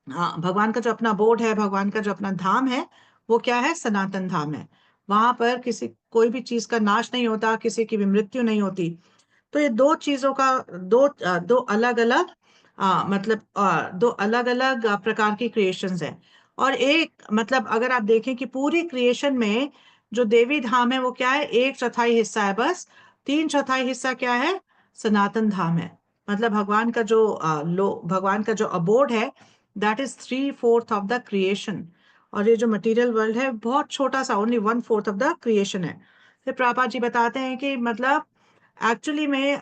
हाँ, भगवान का जो अपना बोर्ड है, भगवान का जो अपना धाम है, वो क्या है, सनातन धाम है। वहां पर किसी कोई भी चीज का नाश नहीं होता, किसी की भी मृत्यु नहीं होती। तो ये दो चीजों का, दो अलग अलग मतलब दो अलग अलग प्रकार की क्रिएशंस हैं। और एक मतलब अगर आप देखें कि पूरी क्रिएशन में जो देवी धाम है वो क्या है, एक चौथाई हिस्सा है बस। तीन चौथाई हिस्सा क्या है, सनातन धाम है। मतलब भगवान का जो अबोर्ड है, that is 3/4 of the creation. और ये जो मटेरियल वर्ल्ड है बहुत छोटा सा, ओनली 1/4 ऑफ द क्रिएशन है। फिर प्रभुपाद जी बताते हैं कि मतलब एक्चुअली में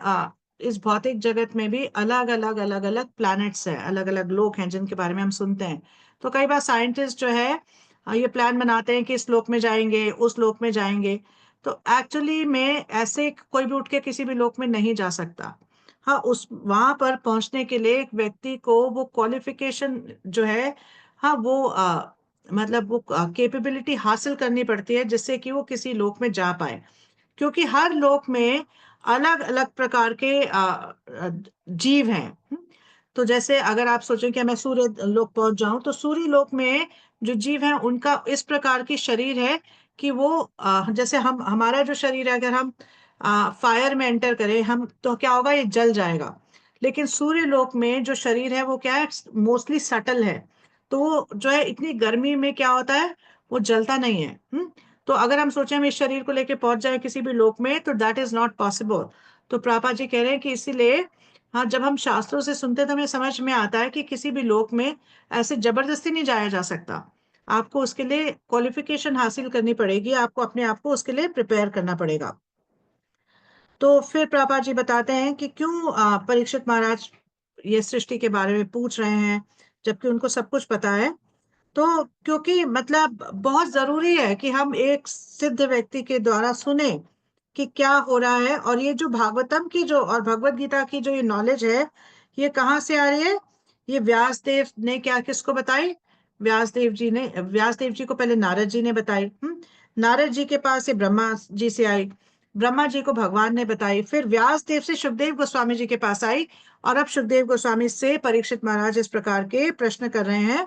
इस भौतिक जगत में भी अलग अलग प्लैनेट्स हैं, अलग अलग लोक हैं जिनके बारे में हम सुनते हैं। तो कई बार साइंटिस्ट जो है ये प्लान बनाते हैं कि इस लोक में जाएंगे, उस लोक में जाएंगे। तो एक्चुअली में ऐसे कोई भी उठ के किसी भी लोक में नहीं जा सकता। हाँ, उस वहां पर पहुंचने के लिए एक व्यक्ति को वो क्वालिफिकेशन जो है, हाँ, वो मतलब वो कैपेबिलिटी हासिल करनी पड़ती है जिससे कि वो किसी लोक में जा पाए। क्योंकि हर लोक में अलग अलग प्रकार के जीव हैं। तो जैसे अगर आप सोचें कि मैं सूर्य लोक पहुंच जाऊं, तो सूर्य लोक में जो जीव हैं उनका इस प्रकार की शरीर है कि वो जैसे हमारा जो शरीर है, अगर हम फायर में एंटर करें हम, तो क्या होगा, ये जल जाएगा। लेकिन सूर्य लोक में जो शरीर है वो क्या है, मोस्टली सटल है। तो वो जो है इतनी गर्मी में क्या होता है, वो जलता नहीं है। तो अगर हम सोचें हम इस शरीर को लेके पहुंच जाए किसी भी लोक में, तो दैट इज नॉट पॉसिबल। तो प्रभा जी कह रहे हैं कि इसीलिए, हाँ, जब हम शास्त्रों से सुनते हैं तो हमें समझ में आता है कि किसी भी लोक में ऐसे जबरदस्ती नहीं जाया जा सकता। आपको उसके लिए क्वालिफिकेशन हासिल करनी पड़ेगी, आपको अपने आप को उसके लिए प्रिपेयर करना पड़ेगा। तो फिर प्रभा जी बताते हैं कि क्यों परीक्षित महाराज ये सृष्टि के बारे में पूछ रहे हैं जबकि उनको सब कुछ पता है। तो क्योंकि मतलब बहुत जरूरी है कि हम एक सिद्ध व्यक्ति के द्वारा सुने कि क्या हो रहा है। और ये जो भागवतम की जो और भगवत गीता की जो ये नॉलेज है, ये कहाँ से आ रही है? ये व्यासदेव ने क्या किसको बताई? व्यासदेव जी को पहले नारद जी ने बताई। नारद जी के पास ये ब्रह्मा जी से आई, ब्रह्मा जी को भगवान ने बताई, फिर व्यासदेव से सुखदेव गोस्वामी जी के पास आई, और अब सुखदेव गोस्वामी से परीक्षित महाराज इस प्रकार के प्रश्न कर रहे हैं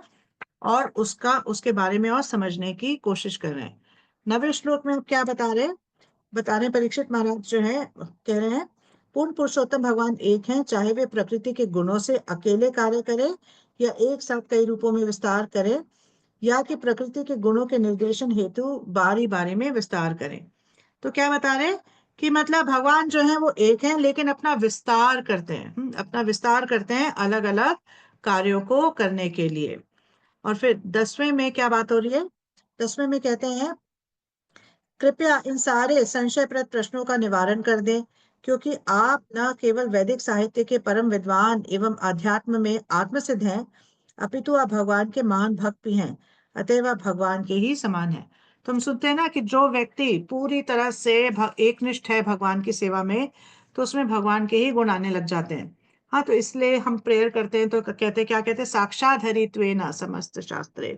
और उसके बारे में और समझने की कोशिश कर रहे हैं। 9वें श्लोक में अब क्या बता रहे हैं परीक्षित महाराज जो है, कह रहे हैं पूर्ण पुरुषोत्तम भगवान एक हैं, चाहे वे प्रकृति के गुणों से अकेले कार्य करें या एक साथ कई रूपों में विस्तार करें, या कि प्रकृति के गुणों के निर्देशन हेतु बारी बारी में विस्तार करें। तो क्या बता रहे हैं कि मतलब भगवान जो है वो एक है, लेकिन अपना विस्तार करते हैं, अपना विस्तार करते हैं अलग अलग कार्यों को करने के लिए। और फिर 10वें में क्या बात हो रही है? 10वें में कहते हैं कृपया इन सारे संशयप्रद प्रश्नों का निवारण कर दें, क्योंकि आप न केवल वैदिक साहित्य के परम विद्वान एवं अध्यात्म में आत्मसिद्ध हैं, अपितु आप भगवान के महान भक्त भी हैं, अतएव आप भगवान के ही समान हैं। तो हम सुनते हैं ना कि जो व्यक्ति पूरी तरह से एकनिष्ठ है भगवान की सेवा में, तो उसमें भगवान के ही गुण आने लग जाते हैं। हाँ, तो इसलिए हम प्रेयर करते हैं तो कहते हैं, क्या कहते हैं? साक्षात हरित्वेन समस्त शास्त्रे,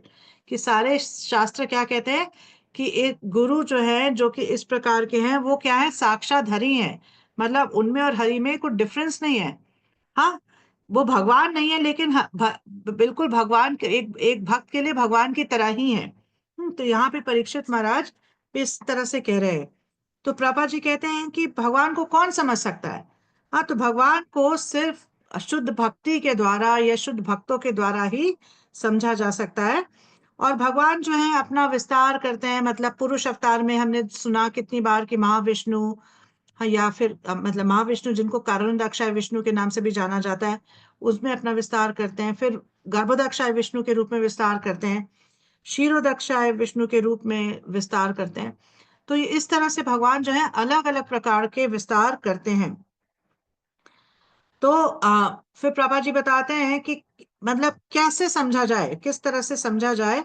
कि सारे शास्त्र क्या कहते हैं कि एक गुरु जो है, जो कि इस प्रकार के हैं, वो क्या है? साक्षात हरि हैं। मतलब उनमें और हरि में कोई डिफरेंस नहीं है। हाँ, वो भगवान नहीं है, लेकिन बिल्कुल भगवान के एक एक भक्त के लिए भगवान की तरह ही है। तो यहाँ पे परीक्षित महाराज इस तरह से कह रहे हैं। तो प्रभा जी कहते हैं कि भगवान को कौन समझ सकता है? हाँ, तो भगवान को सिर्फ शुद्ध भक्ति के द्वारा या शुद्ध भक्तों के द्वारा ही समझा जा सकता है। और भगवान जो है अपना विस्तार करते हैं, मतलब पुरुष अवतार में हमने सुना कितनी बार कि महाविष्णु, हाँ, या फिर मतलब महाविष्णु जिनको कारणोदक्षाय विष्णु के नाम से भी जाना जाता है, उसमें अपना विस्तार करते हैं। फिर गर्भोदक्षाय विष्णु के रूप में विस्तार करते हैं, क्षीरोदक्षाय विष्णु के रूप में विस्तार करते हैं। तो ये इस तरह से भगवान जो है अलग अलग प्रकार के विस्तार करते हैं। तो फिर प्रभा जी बताते हैं कि मतलब कैसे समझा जाए, किस तरह से समझा जाए।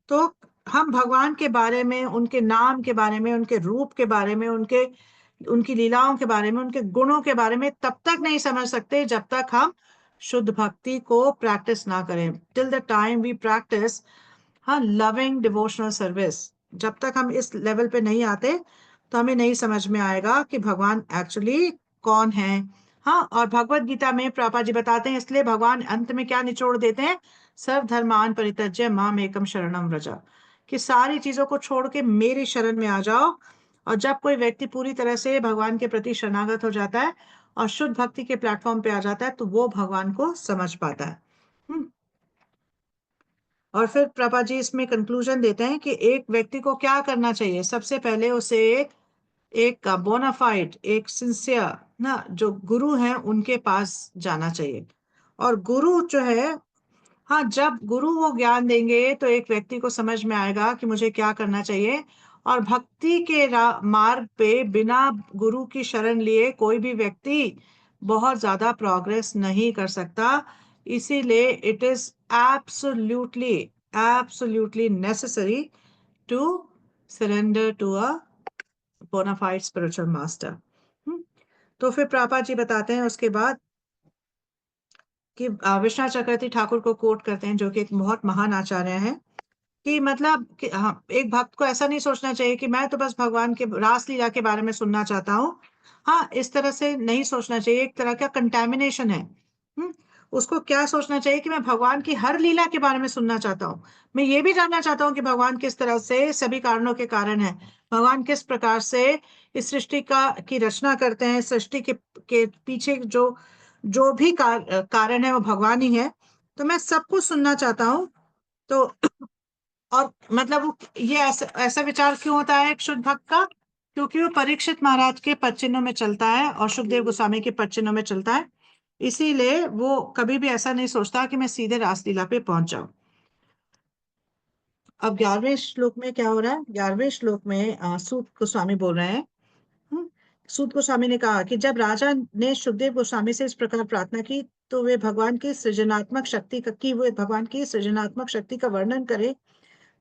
तो हम भगवान के बारे में, उनके नाम के बारे में, उनके रूप के बारे में, उनकी लीलाओं के बारे में, उनके गुणों के बारे में तब तक नहीं समझ सकते जब तक हम शुद्ध भक्ति को प्रैक्टिस ना करें। Till the time we practice, हाँ, लविंग डिवोशनल सर्विस, जब तक हम इस लेवल पे नहीं आते तो हमें नहीं समझ में आएगा कि भगवान एक्चुअली कौन है। हाँ, और भगवत गीता में प्रभा जी बताते हैं, इसलिए भगवान अंत में क्या निचोड़ देते हैं? सर्वधर्मान परित्यज्य माम एकम शरणम व्रज, कि सारी चीजों को छोड़ के मेरी शरण में आ जाओ। और जब कोई व्यक्ति पूरी तरह से भगवान के प्रति शरणागत हो जाता है और शुद्ध भक्ति के प्लेटफॉर्म पे आ जाता है, तो वो भगवान को समझ पाता है। हम्म। और फिर प्रभा जी इसमें कंक्लूजन देते हैं कि एक व्यक्ति को क्या करना चाहिए। सबसे पहले उसे एक बोनाफाइड, एक सिंसियर ना जो गुरु हैं उनके पास जाना चाहिए। और गुरु जो है, हाँ, जब गुरु वो ज्ञान देंगे तो एक व्यक्ति को समझ में आएगा कि मुझे क्या करना चाहिए। और भक्ति के मार्ग पे बिना गुरु की शरण लिए कोई भी व्यक्ति बहुत ज्यादा प्रोग्रेस नहीं कर सकता। इसीलिए it is absolutely absolutely necessary to surrender to a bonafide spiritual master. तो फिर प्रभा जी बताते हैं उसके बाद कि विश्वनाथ चक्रवर्ती ठाकुर को कोट करते हैं, जो कि एक बहुत महान आचार्य हैं, कि मतलब कि हाँ, एक भक्त को ऐसा नहीं सोचना चाहिए कि मैं तो बस भगवान के रास लीला के बारे में सुनना चाहता हूँ। हाँ, इस तरह से नहीं सोचना चाहिए, एक तरह का कंटेमिनेशन है। हम्म उसको क्या सोचना चाहिए कि मैं भगवान की हर लीला के बारे में सुनना चाहता हूँ। मैं ये भी जानना चाहता हूँ कि भगवान किस तरह से सभी कारणों के कारण है, भगवान किस प्रकार से इस सृष्टि की रचना करते हैं, सृष्टि के पीछे जो भी कारण है वो भगवान ही है। तो मैं सब कुछ सुनना चाहता हूँ। तो और मतलब ये ऐसा विचार क्यों होता है एक शुद्ध भक्त का? क्योंकि वो परीक्षित महाराज के पद चिन्हों में चलता है और सुखदेव गोस्वामी के पद चिन्हों में चलता है। इसीलिए वो कभी भी ऐसा नहीं सोचता कि मैं सीधे रासलीला पे पहुंच जाऊं। अब 11वें श्लोक में क्या हो रहा है? 11वें श्लोक में सूत गोस्वामी बोल रहे हैं। हम्म, सूत गोस्वामी ने कहा कि जब राजा ने सुखदेव गोस्वामी से इस प्रकार प्रार्थना की, तो वे भगवान की सृजनात्मक शक्ति का कि वे भगवान की सृजनात्मक शक्ति का वर्णन करें।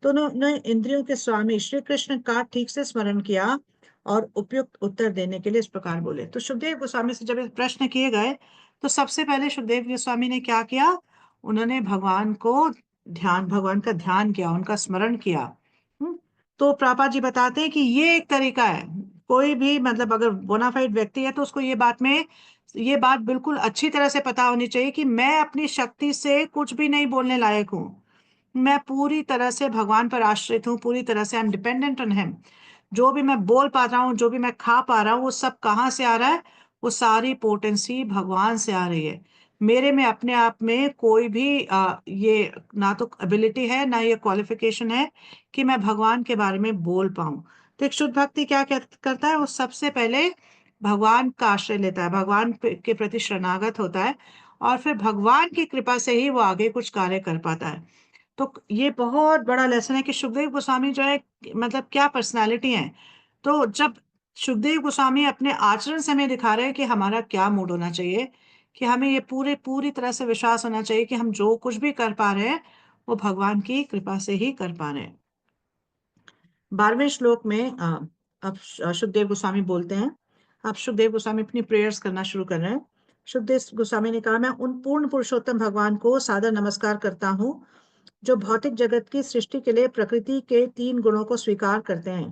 तो उन्होंने इंद्रियों के स्वामी श्री कृष्ण का ठीक से स्मरण किया और उपयुक्त उत्तर देने के लिए इस प्रकार बोले। तो सुखदेव गोस्वामी से जब ये प्रश्न किए गए, तो सबसे पहले सुखदेव गोस्वामी ने क्या किया, उन्होंने भगवान का ध्यान किया, उनका स्मरण किया। हम्म, तो प्रभुपाद जी बताते हैं कि ये एक तरीका है। कोई भी मतलब अगर बोनाफाइड व्यक्ति है तो उसको ये बात बिल्कुल अच्छी तरह से पता होनी चाहिए कि मैं अपनी शक्ति से कुछ भी नहीं बोलने लायक हूँ। मैं पूरी तरह से भगवान पर आश्रित हूँ, पूरी तरह से I am dependent on him. जो भी मैं बोल पा रहा हूँ, जो भी मैं खा पा रहा हूँ, वो सब कहाँ से आ रहा है? वो सारी पोटेंसी भगवान से आ रही है। मेरे में अपने आप में कोई भी ये ना तो एबिलिटी है, ना ये क्वालिफिकेशन है कि मैं भगवान के बारे में बोल पाऊं। तो एक शुद्ध भक्ति करता है, वो सबसे पहले भगवान का आश्रय लेता है, के प्रति शरणागत होता है, और फिर भगवान की कृपा से ही वो आगे कुछ कार्य कर पाता है। तो ये बहुत बड़ा लेसन है कि सुखदेव गोस्वामी जो है, मतलब क्या पर्सनालिटी है। तो जब सुखदेव गोस्वामी अपने आचरण से हमें दिखा रहे हैं कि हमारा क्या मूड होना चाहिए, कि हमें ये पूरी तरह से विश्वास होना चाहिए कि हम जो कुछ भी कर पा रहे हैं वो भगवान की कृपा से ही कर पा रहे हैं। 12वें श्लोक में अब सुखदेव गोस्वामी बोलते हैं। अब सुखदेव गोस्वामी अपनी प्रेयर्स करना शुरू कर रहे हैं। सुखदेव गोस्वामी ने कहा, मैं उन पूर्ण पुरुषोत्तम भगवान को सादर नमस्कार करता हूँ जो भौतिक जगत की सृष्टि के लिए प्रकृति के 3 गुणों को स्वीकार करते हैं।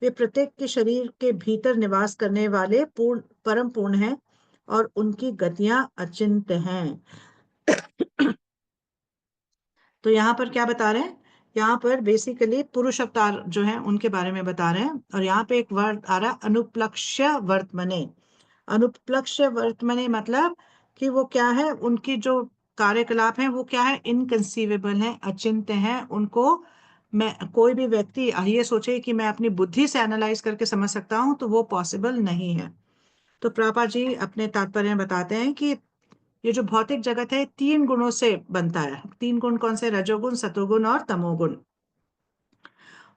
वे प्रत्येक के शरीर के भीतर निवास करने वाले परम पूर्ण हैं और उनकी गतियां अचिंत्य हैं। तो यहाँ पर क्या बता रहे हैं? यहाँ पर बेसिकली पुरुष अवतार जो हैं उनके बारे में बता रहे हैं, और यहाँ पे एक वर्ड आ रहा है, अनुप्लक्ष्य वर्तमने। अनुप्लक्ष्य वर्तमने मतलब कि वो क्या है, उनकी जो कार्यकलाप है वो क्या है, इनकंसीवेबल है, अचिंत्य है। उनको मैं कोई भी व्यक्ति ये सोचे कि मैं अपनी बुद्धि से एनालाइज करके समझ सकता हूँ, तो वो पॉसिबल नहीं है। तो प्रभुपाद जी अपने तात्पर्य में बताते हैं कि ये जो भौतिक जगत है 3 गुणों से बनता है। 3 गुण कौन से? रजोगुण, सतोगुण और तमोगुण।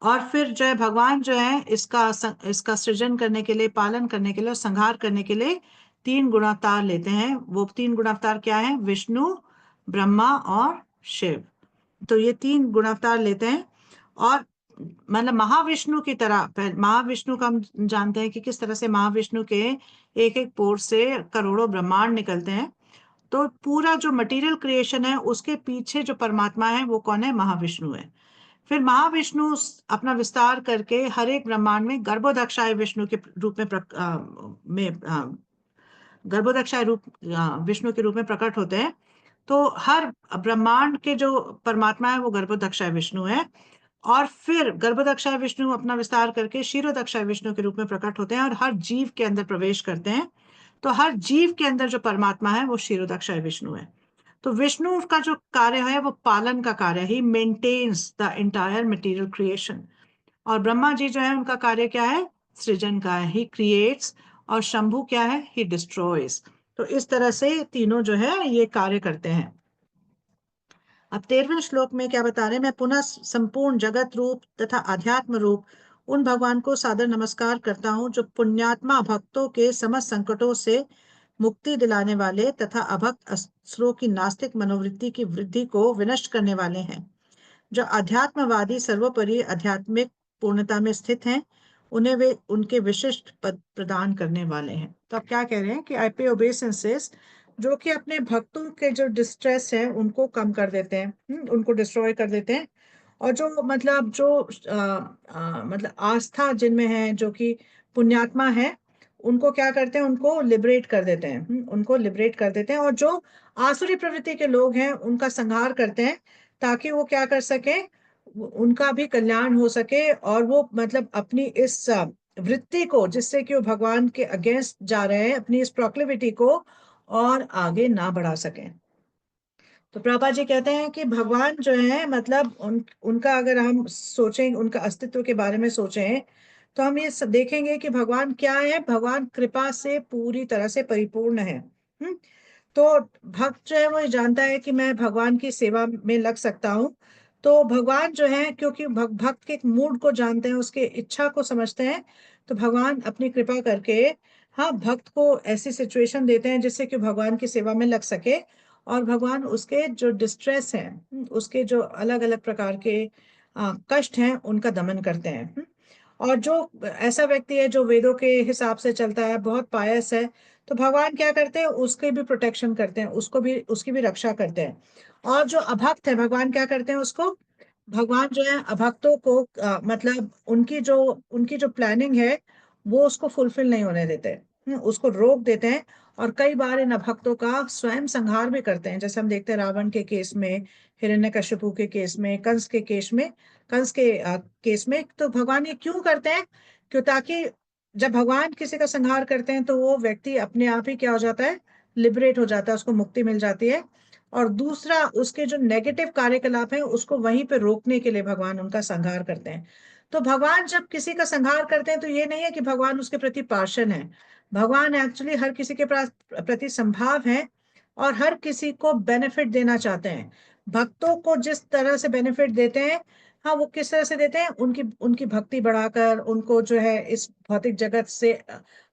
और फिर जो है भगवान जो है इसका सृजन करने के लिए, पालन करने के लिए और संहार करने के लिए 3 गुणावतार लेते हैं। वो 3 गुणावतार क्या है? विष्णु, ब्रह्मा और शिव। तो ये 3 गुणावतार लेते हैं। और मतलब महाविष्णु की तरह, महाविष्णु का हम जानते हैं कि किस तरह से महाविष्णु के एक एक पोर से करोड़ों ब्रह्मांड निकलते हैं। तो पूरा जो मटेरियल क्रिएशन है उसके पीछे जो परमात्मा है वो कौन है? महाविष्णु है। फिर महाविष्णु अपना विस्तार करके हर एक ब्रह्मांड में गर्भोदक्षाय विष्णु के रूप में गर्भोदक्षाय रूप विष्णु के रूप में प्रकट होते हैं। तो हर ब्रह्मांड के जो परमात्मा है वो गर्भोदक्षाय विष्णु है। और फिर गर्भोदक्षाय विष्णु अपना विस्तार करके क्षीरोदक्षाय विष्णु के रूप में प्रकट होते हैं और हर जीव के अंदर प्रवेश करते हैं। तो हर जीव के अंदर जो परमात्मा है वो क्षीरोदक्षाय विष्णु है। तो विष्णु का जो कार्य है वो पालन का कार्य है, he maintains the entire material creation. और ब्रह्मा जी जो है उनका कार्य क्या है? सृजन का है, ही क्रिएट्स। और शंभु क्या है? ही डिस्ट्रॉयज। तो इस तरह से तीनों जो है ये कार्य करते हैं। अब 13वें श्लोक में क्या बता रहे हैं? मैं पुनः संपूर्ण जगत रूप तथा अध्यात्म रूप उन भगवान को सादर नमस्कार करता हूँ जो पुण्यात्मा भक्तों के समस्त संकटों से मुक्ति दिलाने वाले तथा अभक्त असुरों की नास्तिक मनोवृत्ति की वृद्धि को विनष्ट करने वाले हैं, जो अध्यात्मवादी सर्वोपरि आध्यात्मिक पूर्णता में स्थित हैं। उन्हें वे उनके विशिष्ट पद प्रदान करने वाले हैं। तो अब क्या कह रहे हैं कि आई पे ओबेसेंसेस, जो कि अपने भक्तों के जो डिस्ट्रेस है उनको कम कर देते हैं, उनको डिस्ट्रॉय कर देते हैं। और जो मतलब आस्था जिनमें है, जो कि पुण्यात्मा है, उनको क्या करते हैं? उनको लिबरेट कर देते हैं। उनको लिबरेट कर देते हैं। और जो आसुरी प्रवृत्ति के लोग हैं उनका संहार करते हैं, ताकि वो क्या कर सके? उनका भी कल्याण हो सके, और वो मतलब अपनी इस वृत्ति को, जिससे कि वो भगवान के अगेंस्ट जा रहे हैं, अपनी इस प्रोक्लिविटी को और आगे ना बढ़ा सकें। तो प्रभुपाद जी कहते हैं कि भगवान जो है, मतलब उनका अगर हम सोचें, उनका अस्तित्व के बारे में सोचें, तो हम ये देखेंगे कि भगवान क्या है? भगवान कृपा से पूरी तरह से परिपूर्ण है। तो भक्त जो है वो ये जानता है कि मैं भगवान की सेवा में लग सकता हूँ। तो भगवान जो है, क्योंकि भक्त के एक मूड को जानते हैं, उसके इच्छा को समझते हैं, तो भगवान अपनी कृपा करके, हाँ, भक्त को ऐसी सिचुएशन देते हैं जिससे कि भगवान की सेवा में लग सके। और भगवान उसके जो डिस्ट्रेस हैं, उसके जो अलग अलग प्रकार के कष्ट हैं उनका दमन करते हैं। और जो ऐसा व्यक्ति है जो वेदों के हिसाब से चलता है, बहुत पायस है, तो भगवान क्या करते हैं, उसके भी प्रोटेक्शन करते हैं, उसको भी, उसकी भी रक्षा करते हैं। और जो अभक्त है, भगवान क्या करते हैं उसको, भगवान जो है अभक्तों को मतलब उनकी जो प्लानिंग है वो उसको फुलफिल नहीं होने देते, उसको रोक देते हैं। और कई बार इन अभक्तों का स्वयं संहार भी करते हैं, जैसे हम देखते हैं रावण के केस में, हिरण्यकशिपु के केस में, कंस के केस में, कंस के केस में। तो भगवान ये क्यों करते हैं, क्यों, ताकि जब भगवान किसी का संहार करते हैं तो वो व्यक्ति अपने आप ही क्या हो जाता है, लिबरेट हो जाता है, उसको मुक्ति मिल जाती है। और दूसरा, उसके जो नेगेटिव कार्यकलाप है उसको वहीं पे रोकने के लिए भगवान उनका संहार करते हैं। तो भगवान जब किसी का संहार करते हैं तो ये नहीं है कि भगवान उसके प्रति पार्षद है, भगवान एक्चुअली हर किसी के प्रति संभाव है, और हर किसी को बेनिफिट देना चाहते हैं। भक्तों को जिस तरह से बेनिफिट देते हैं, हाँ, वो किस तरह से देते हैं, उनकी उनकी भक्ति बढ़ाकर, उनको जो है इस भौतिक जगत से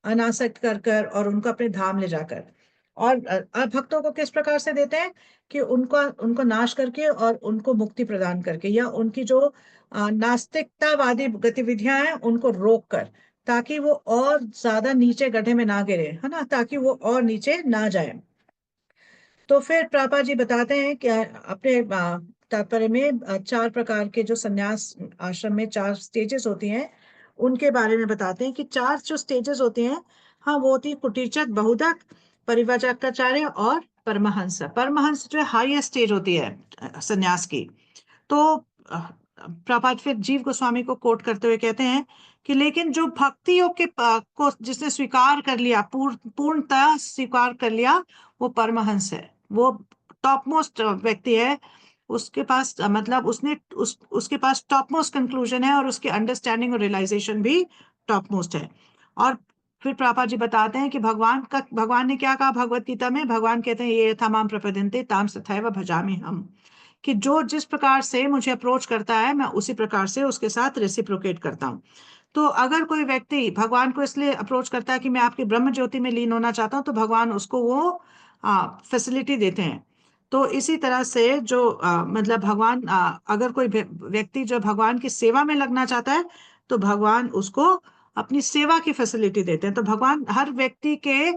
अनासक्त कर कर और उनको अपने धाम ले जाकर। और भक्तों को किस प्रकार से देते हैं, कि उनको उनको नाश करके और उनको मुक्ति प्रदान करके, या उनकी जो नास्तिकतावादी गतिविधियां हैं उनको रोक कर, ताकि वो और ज्यादा नीचे गड्ढे में ना गिरे, है ना, ताकि वो और नीचे ना जाए। तो फिर प्रभा जी बताते हैं कि अपने तात्पर्य में चार प्रकार के जो संन्यास आश्रम में चार स्टेजेस होती हैं उनके बारे में बताते हैं, कि चार जो स्टेजेस होती हैं, हाँ, वो होती है कुटीचक, बहुदक, परिव्राजकाचार्य और परमहंस। परमहंस जो है हाईएस्ट स्टेज होती है संन्यास की। तो प्रभात फिर जीव गोस्वामी को कोट करते हुए कहते हैं कि लेकिन जो भक्ति योग के को जिसने स्वीकार कर लिया, पूर्णतः स्वीकार कर लिया, वो परमहंस है, वो टॉप मोस्ट व्यक्ति है। उसके पास मतलब उसके पास टॉप मोस्ट कंक्लूजन है, और उसकी अंडरस्टैंडिंग और रियलाइजेशन भी टॉप मोस्ट है। और फिर प्रभा जी बताते हैं कि भगवान ने क्या कहा भगवत गीता में, भगवान कहते हैं ये यथा माम प्रपद्यन्ते ताम तथैव भजामि हम, कि जो जिस प्रकार से मुझे अप्रोच करता है मैं उसी प्रकार से उसके साथ रेसिप्रोकेट करता हूँ। तो अगर कोई व्यक्ति भगवान को इसलिए अप्रोच करता है कि मैं आपकी ब्रह्म ज्योति में लीन होना चाहता हूँ, तो भगवान उसको वो फैसिलिटी देते हैं। तो इसी तरह से जो मतलब भगवान अगर कोई व्यक्ति जो भगवान की सेवा में लगना चाहता है, तो भगवान उसको अपनी सेवा की फैसिलिटी देते हैं। तो भगवान हर व्यक्ति के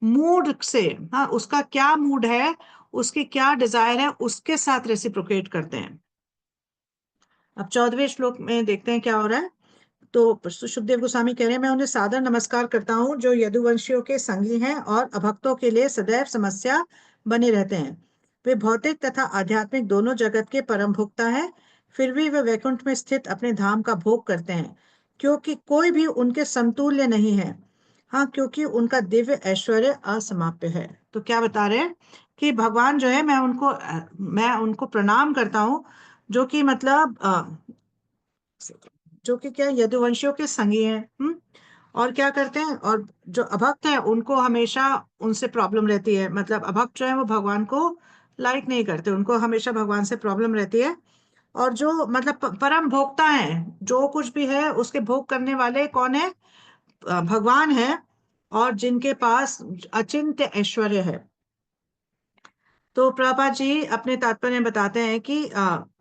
मूड से, हाँ, उसका क्या मूड है, उसकी क्या डिजायर है, उसके साथ रेसिप्रोकेट करते हैं। अब 14वें श्लोक में देखते हैं क्या हो रहा है। तो सुखदेव गोस्वामी कह रहे हैं, मैं उन्हें सादर नमस्कार करता हूँ जो यदुवंशियों के संगी हैं और अभक्तों के लिए सदैव समस्या बने रहते हैं। वे भौतिक तथा आध्यात्मिक दोनों जगत के परम भोक्ता हैं, फिर भी वे वैकुंठ में स्थित अपने धाम का भोग करते हैं, क्योंकि कोई भी उनके समतुल्य नहीं है। हाँ, क्योंकि उनका दिव्य ऐश्वर्य असमाप्य है। तो क्या बता रहे हैं कि भगवान जो है, मैं उनको प्रणाम करता हूँ, जो कि मतलब जो कि क्या यदुवंशियों के संगी हैं। और क्या करते हैं, और जो अभक्त है उनको हमेशा उनसे प्रॉब्लम रहती है, मतलब अभक्त जो है वो भगवान को लाइक नहीं करते, उनको हमेशा भगवान से प्रॉब्लम रहती है। और जो मतलब परम भोक्ता है, जो कुछ भी है उसके भोग करने वाले कौन है, भगवान है, और जिनके पास अचिंत्य ऐश्वर्य है। तो प्रभुपाद जी अपने तात्पर्य में बताते हैं कि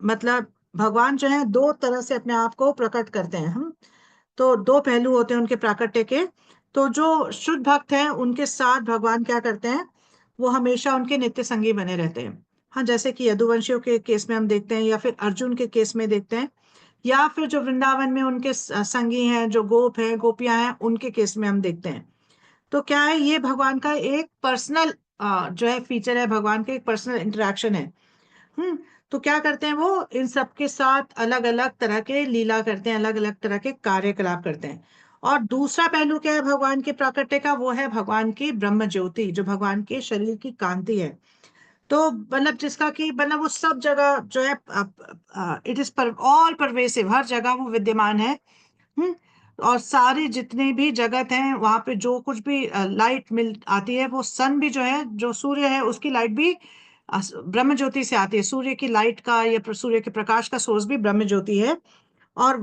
मतलब भगवान जो है दो तरह से अपने आप को प्रकट करते हैं। हम तो दो पहलू होते हैं उनके प्राकट्य के। तो जो शुद्ध भक्त हैं उनके साथ भगवान क्या करते हैं, वो हमेशा उनके नित्य संगी बने रहते हैं। हाँ, जैसे कि यदुवंशियों के केस में हम देखते हैं, या फिर अर्जुन के केस में देखते हैं, या फिर जो वृंदावन में उनके संगी हैं, जो गोप हैं, गोपियां हैं, उनके केस में हम देखते हैं। तो क्या है, ये भगवान का एक पर्सनल जो है फीचर है, भगवान का एक पर्सनल इंटरेक्शन है। हम्म तो क्या करते हैं, वो इन सबके साथ अलग अलग तरह के लीला करते हैं, अलग अलग तरह के कार्यकलाप करते हैं। और दूसरा पहलू क्या है भगवान के प्राकट्य का, वो है भगवान की ब्रह्म ज्योति, जो भगवान के शरीर की कांति है। तो मतलब जिसका कि मतलब वो सब जगह जो है, इट इज पर ऑल परवेसिव, हर जगह वो विद्यमान है। हम्म और सारे जितने भी जगत हैं वहां पे जो कुछ भी लाइट मिल आती है, वो सन भी जो है, जो सूर्य है, उसकी लाइट भी ब्रह्म ज्योति से आती है। सूर्य की लाइट का या सूर्य के प्रकाश का सोर्स भी ब्रह्म ज्योति है। और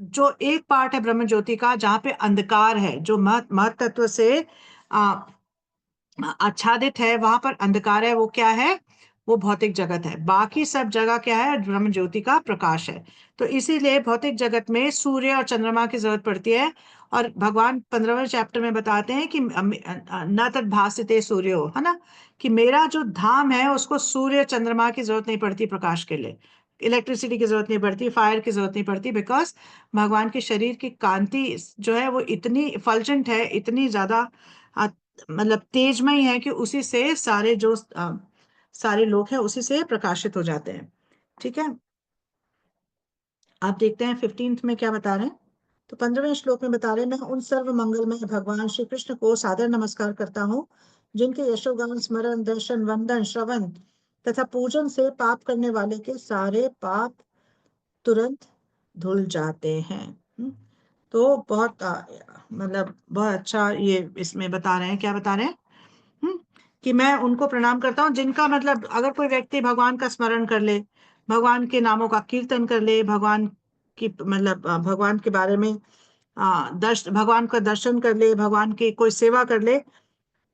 जो एक पार्ट है ब्रह्म ज्योति का जहाँ पे अंधकार है, जो महत तत्व से आ, आच्छादित है, वहां पर अंधकार है, वो क्या है, वो भौतिक जगत है। बाकी सब जगह क्या है? ब्रह्म ज्योति का प्रकाश है। तो इसीलिए भौतिक जगत में सूर्य और चंद्रमा की जरूरत पड़ती है। और भगवान 15वें चैप्टर में बताते हैं कि न तद भास्यते सूर्यो, है ना, कि मेरा जो धाम है उसको सूर्य चंद्रमा की जरूरत नहीं पड़ती प्रकाश के लिए, इलेक्ट्रिसिटी की जरूरत नहीं पड़ती, फायर की जरूरत नहीं पड़ती, बिकॉज भगवान के शरीर की कांति जो है वो इतनी इफल्जेंट है, इतनी ज्यादा अ, मतलब तेजमय है कि उसी से सारे जो सारे लोग हैं उसी से प्रकाशित हो जाते हैं। ठीक है, आप देखते हैं 15th में क्या बता रहे हैं। तो 15वें श्लोक में बता रहे हैं, मैं उन सर्व मंगलमय भगवान श्री कृष्ण को सादर नमस्कार करता हूँ जिनके यशोगान, स्मरण, दर्शन, वंदन, श्रवण तथा पूजन से पाप करने वाले के सारे पाप तुरंत धुल जाते हैं। तो बहुत मतलब बहुत अच्छा ये इसमें बता रहे हैं, क्या बता रहे हैं? हम्म, कि मैं उनको प्रणाम करता हूँ जिनका मतलब अगर कोई व्यक्ति भगवान का स्मरण कर ले, भगवान के नामों का कीर्तन कर ले, भगवान की मतलब भगवान के बारे में भगवान का दर्शन कर ले, भगवान की कोई सेवा कर ले,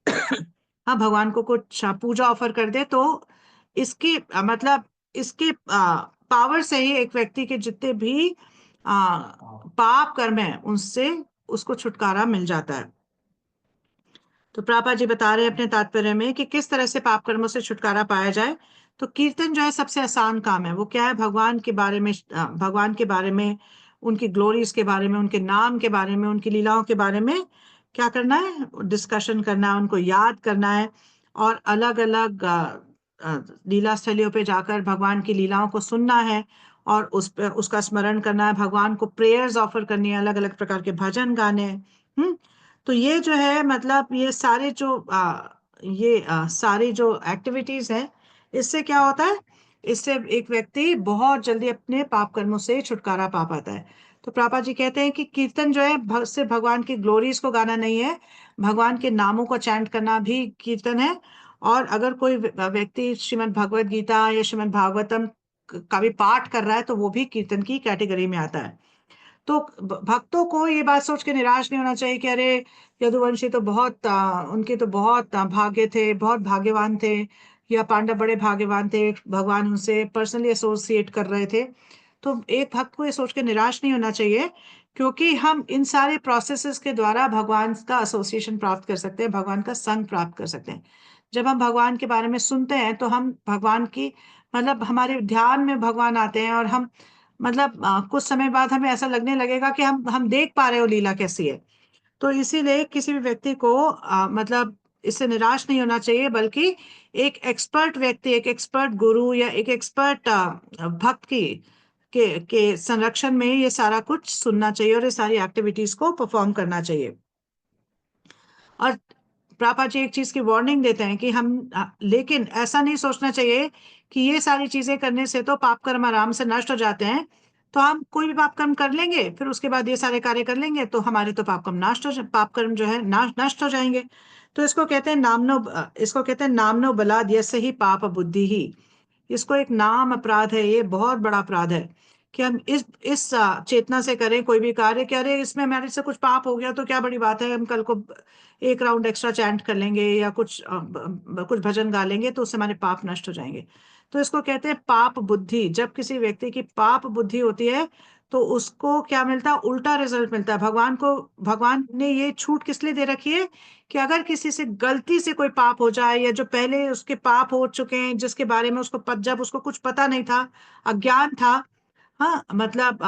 हाँ, भगवान को कुछ पूजा ऑफर कर दे, तो इसकी मतलब इसके पावर से ही एक व्यक्ति के जितने भी पाप कर्म है उनसे उसको छुटकारा मिल जाता है। तो प्रभुपाद जी बता रहे हैं अपने तात्पर्य में कि किस तरह से पाप कर्मों से छुटकारा पाया जाए। तो कीर्तन जो है सबसे आसान काम है। वो क्या है? भगवान के बारे में भगवान के बारे में, उनकी ग्लोरीज के बारे में, उनके नाम के बारे में, उनकी लीलाओं के बारे में क्या करना है? डिस्कशन करना है, उनको याद करना है, और अलग अलग लीला स्थलियों पे जाकर भगवान की लीलाओं को सुनना है, और उस पे उसका स्मरण करना है, भगवान को प्रेयर्स ऑफर करनी है, अलग अलग प्रकार के भजन गाने हैं। तो ये जो है मतलब ये सारे जो सारी जो एक्टिविटीज हैं, इससे क्या होता है? इससे एक व्यक्ति बहुत जल्दी अपने पाप कर्मों से छुटकारा पा पाता है। तो पापा जी कहते हैं कि कीर्तन जो है सिर्फ भगवान की ग्लोरीज को गाना नहीं है, भगवान के नामों को चैंट करना भी कीर्तन है। और अगर कोई व्यक्ति श्रीमद् भगवत गीता या श्रीमद् भागवतम का भी पाठ कर रहा है तो वो भी कीर्तन की कैटेगरी में आता है। तो भक्तों को ये बात सोच के निराश नहीं होना चाहिए कि अरे यदुवंशी तो बहुत उनके तो बहुत भाग्य थे, बहुत भाग्यवान थे, या पांडव बड़े भाग्यवान थे, भगवान उनसे पर्सनली एसोसिएट कर रहे थे। तो एक भक्त को ये सोच के निराश नहीं होना चाहिए, क्योंकि हम इन सारे प्रोसेसेस के द्वारा भगवान का एसोसिएशन प्राप्त कर सकते हैं, भगवान का संग प्राप्त कर सकते हैं। जब हम भगवान के बारे में सुनते हैं तो हम भगवान की मतलब हमारे ध्यान में भगवान आते हैं, और हम मतलब कुछ समय बाद हमें ऐसा लगने लगेगा कि हम देख पा रहे हो लीला कैसी है। तो इसीलिए किसी भी व्यक्ति को मतलब इससे निराश नहीं होना चाहिए, बल्कि एक एक्सपर्ट व्यक्ति, एक एक्सपर्ट गुरु या एक एक्सपर्ट भक्त की के संरक्षण में ये सारा कुछ सुनना चाहिए और ये सारी एक्टिविटीज को परफॉर्म करना चाहिए। और पापा जी एक चीज की वार्निंग देते हैं कि लेकिन ऐसा नहीं सोचना चाहिए कि ये सारी चीजें करने से तो पाप कर्म आराम से नष्ट हो जाते हैं, तो हम कोई भी पाप कर्म कर लेंगे फिर उसके बाद ये सारे कार्य कर लेंगे तो हमारे तो पाप कर्म जो है नष्ट हो जाएंगे। तो इसको कहते हैं नामनो बलाद यस्य ही पाप बुद्धि ही। इसको एक नाम अपराध है, ये बहुत बड़ा अपराध है कि हम इस चेतना से करें कोई भी कार्य कि अरे इसमें हमारे से कुछ पाप हो गया तो क्या बड़ी बात है, हम कल को एक राउंड एक्स्ट्रा चैंट कर लेंगे या कुछ भजन गा लेंगे तो उससे हमारे पाप नष्ट हो जाएंगे। तो इसको कहते हैं पाप बुद्धि। जब किसी व्यक्ति की पाप बुद्धि होती है तो उसको क्या मिलता है? उल्टा रिजल्ट मिलता है। भगवान ने ये छूट किस लिए दे रखी है कि अगर किसी से गलती से कोई पाप हो जाए, या जो पहले उसके पाप हो चुके हैं जिसके बारे में जब उसको कुछ पता नहीं था, अज्ञान था, हाँ मतलब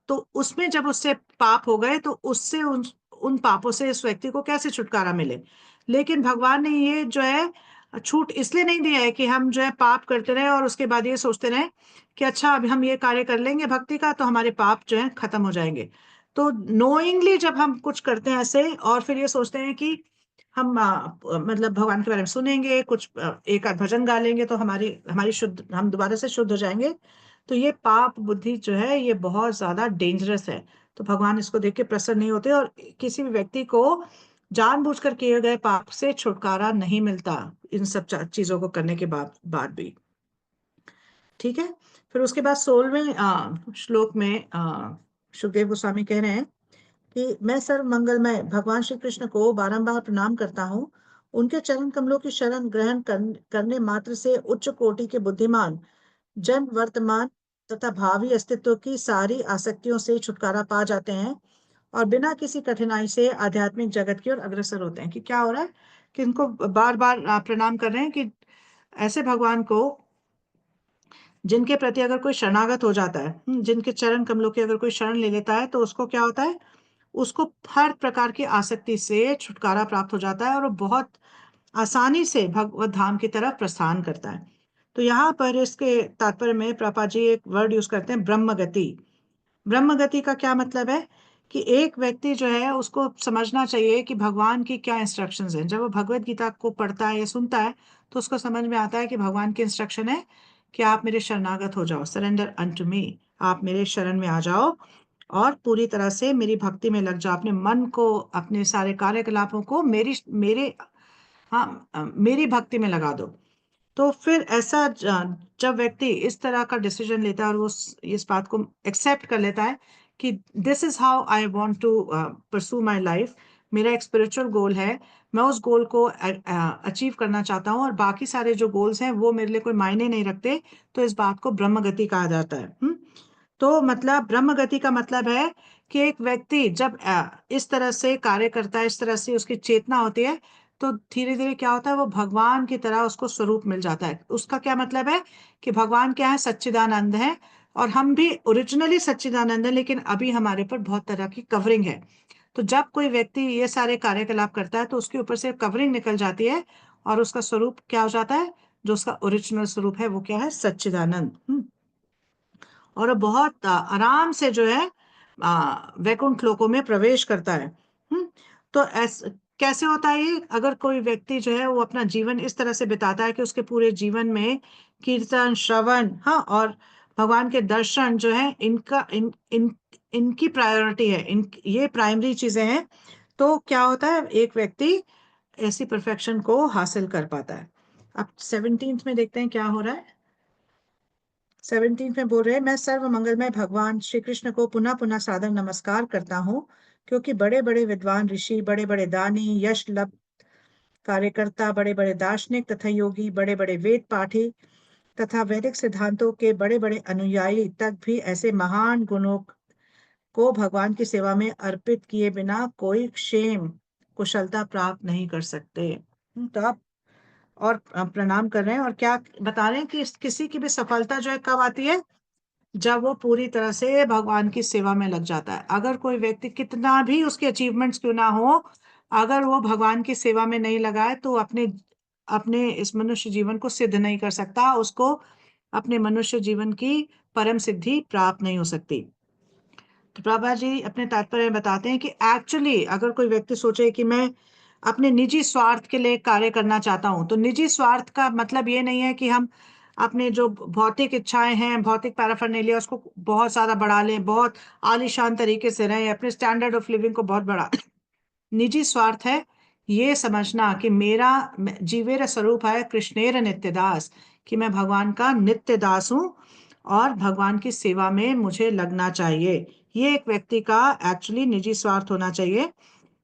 तो उसमें जब उससे पाप हो गए तो उससे उन पापों से इस व्यक्ति को कैसे छुटकारा मिले। लेकिन भगवान ने ये जो है छूट इसलिए नहीं दिया है कि हम जो है पाप करते रहे और उसके बाद ये सोचते रहे कि अच्छा अभी हम ये कार्य कर लेंगे भक्ति का तो हमारे पाप जो है खत्म हो जाएंगे। तो नोइंगली जब हम कुछ करते हैं ऐसे और फिर ये सोचते हैं कि हम मतलब भगवान के बारे में सुनेंगे, कुछ एक आध भजन गा लेंगे तो हमारी हमारी शुद्ध हम दोबारा से शुद्ध हो जाएंगे, तो ये पाप बुद्धि जो है ये बहुत ज्यादा डेंजरस है। तो भगवान इसको देख के प्रसन्न नहीं होते, और किसी भी व्यक्ति को जानबूझकर किए गए पाप से छुटकारा नहीं मिलता इन सब चीजों को करने के बाद भी। ठीक है, फिर उसके बाद 16वें श्लोक में सुखदेव गोस्वामी कह रहे हैं कि मैं सर्व मंगलमय भगवान श्री कृष्ण को बारंबार प्रणाम करता हूँ उनके चरण कमलों की शरण ग्रहण करने मात्र से उच्च कोटि के बुद्धिमान जन वर्तमान तथा भावी अस्तित्व की सारी आसक्तियों से छुटकारा पा जाते हैं और बिना किसी कठिनाई से आध्यात्मिक जगत की ओर अग्रसर होते हैं। कि क्या हो रहा है कि इनको बार बार प्रणाम कर रहे हैं कि ऐसे भगवान को जिनके प्रति अगर कोई शरणागत हो जाता है, जिनके चरण कमलों की अगर कोई शरण ले लेता है, तो उसको क्या होता है, उसको हर प्रकार की आसक्ति से छुटकारा प्राप्त हो जाता है और वो बहुत आसानी से भगवत धाम की तरफ प्रस्थान करता है। तो यहाँ पर इसके तात्पर्य में प्रभुपाद जी एक वर्ड यूज करते हैं, ब्रह्म गति। ब्रह्म गति का क्या मतलब है कि एक व्यक्ति जो है उसको समझना चाहिए कि भगवान की क्या इंस्ट्रक्शंस हैं। जब वो भगवत गीता को पढ़ता है या सुनता है तो उसको समझ में आता है कि भगवान की इंस्ट्रक्शन है कि आप मेरे शरणागत हो जाओ, सरेंडर अनटू मी, आप मेरे शरण में आ जाओ और पूरी तरह से मेरी भक्ति में लग जाओ, अपने मन को, अपने सारे कार्यकलापों को मेरी मेरे हाँ मेरी भक्ति में लगा दो। तो फिर ऐसा जब व्यक्ति इस तरह का डिसीजन लेता है और वो इस बात को एक्सेप्ट कर लेता है कि this is how I want to pursue my life, मेरा एक स्पिरिचुअल गोल है, मैं उस गोल को अचीव करना चाहता हूँ और बाकी सारे जो गोल्स हैं वो मेरे लिए कोई मायने नहीं रखते, तो इस बात को ब्रह्म गति कहा जाता है। तो मतलब ब्रह्म गति का मतलब है कि एक व्यक्ति जब इस तरह से कार्य करता है, इस तरह से उसकी चेतना होती है, तो धीरे धीरे क्या होता है, वो भगवान की तरह उसको स्वरूप मिल जाता है। उसका क्या मतलब है कि भगवान क्या है, सच्चिदानंद है और हम भी ओरिजिनली सच्चिदानंद है, लेकिन अभी हमारे ऊपर बहुत तरह की कवरिंग है। तो जब कोई व्यक्ति ये सारे कार्यकलाप करता है तो उसके ऊपर से कवरिंग निकल जाती है और उसका स्वरूप क्या हो जाता है, जो उसका ओरिजिनल स्वरूप है वो क्या है, सच्चिदानंद। और वो बहुत आराम से जो है वैकुंठ लोकों में प्रवेश करता है। तो कैसे होता है ये, अगर कोई व्यक्ति जो है वो अपना जीवन इस तरह से बिताता है कि उसके पूरे जीवन में कीर्तन, श्रवण, हाँ, और भगवान के दर्शन जो है, इनकी प्रायोरिटी है, ये प्राइमरी चीजें हैं, तो क्या होता है, एक व्यक्ति ऐसी परफेक्शन को हासिल कर पाता है। अब 17th में देखते हैं क्या हो रहा है। 17 में बोल रहे हैं, मैं सर्व मंगलमय भगवान श्री कृष्ण को पुनः पुनः सादर नमस्कार करता हूँ, क्योंकि बड़े बड़े विद्वान ऋषि, बड़े बड़े दानी, यश लब कार्यकर्ता, बड़े बड़े दार्शनिक तथा योगी, बड़े बड़े वेद पाठी तथा वैदिक सिद्धांतों के बड़े बड़े अनुयायी तक भी ऐसे महान गुणों को भगवान की सेवा में अर्पित किए बिना कोई क्षेम कुशलता प्राप्त नहीं कर सकते। तो आप और प्रणाम कर रहे हैं और क्या बता रहे हैं कि किसी की भी सफलता जो है कब आती है, जब वो पूरी तरह से भगवान की सेवा में लग जाता है। अगर कोई व्यक्ति कितना भी उसके अचीवमेंट्स क्यों ना हो, अगर वो भगवान की सेवा में नहीं लगा है तो अपने अपने इस मनुष्य जीवन को सिद्ध नहीं कर सकता, उसको अपने मनुष्य जीवन की परम सिद्धि प्राप्त नहीं हो सकती। तो प्रभा जी अपने तात्पर्य में बताते हैं कि एक्चुअली अगर कोई व्यक्ति सोचे कि मैं अपने निजी स्वार्थ के लिए कार्य करना चाहता हूं, तो निजी स्वार्थ का मतलब ये नहीं है कि हम अपने जो भौतिक इच्छाएं हैं, भौतिक पैराफर्नेलिया, उसको बहुत ज्यादा बढ़ा लें, बहुत आलीशान तरीके से रहें, अपने स्टैंडर्ड ऑफ लिविंग को बहुत बढ़ा। निजी स्वार्थ है ये समझना कि मेरा जीवेर स्वरूप है कृष्णेर नित्य दास, कि मैं भगवान का नित्य दास हूं और भगवान की सेवा में मुझे लगना चाहिए। ये एक व्यक्ति का एक्चुअली निजी स्वार्थ होना चाहिए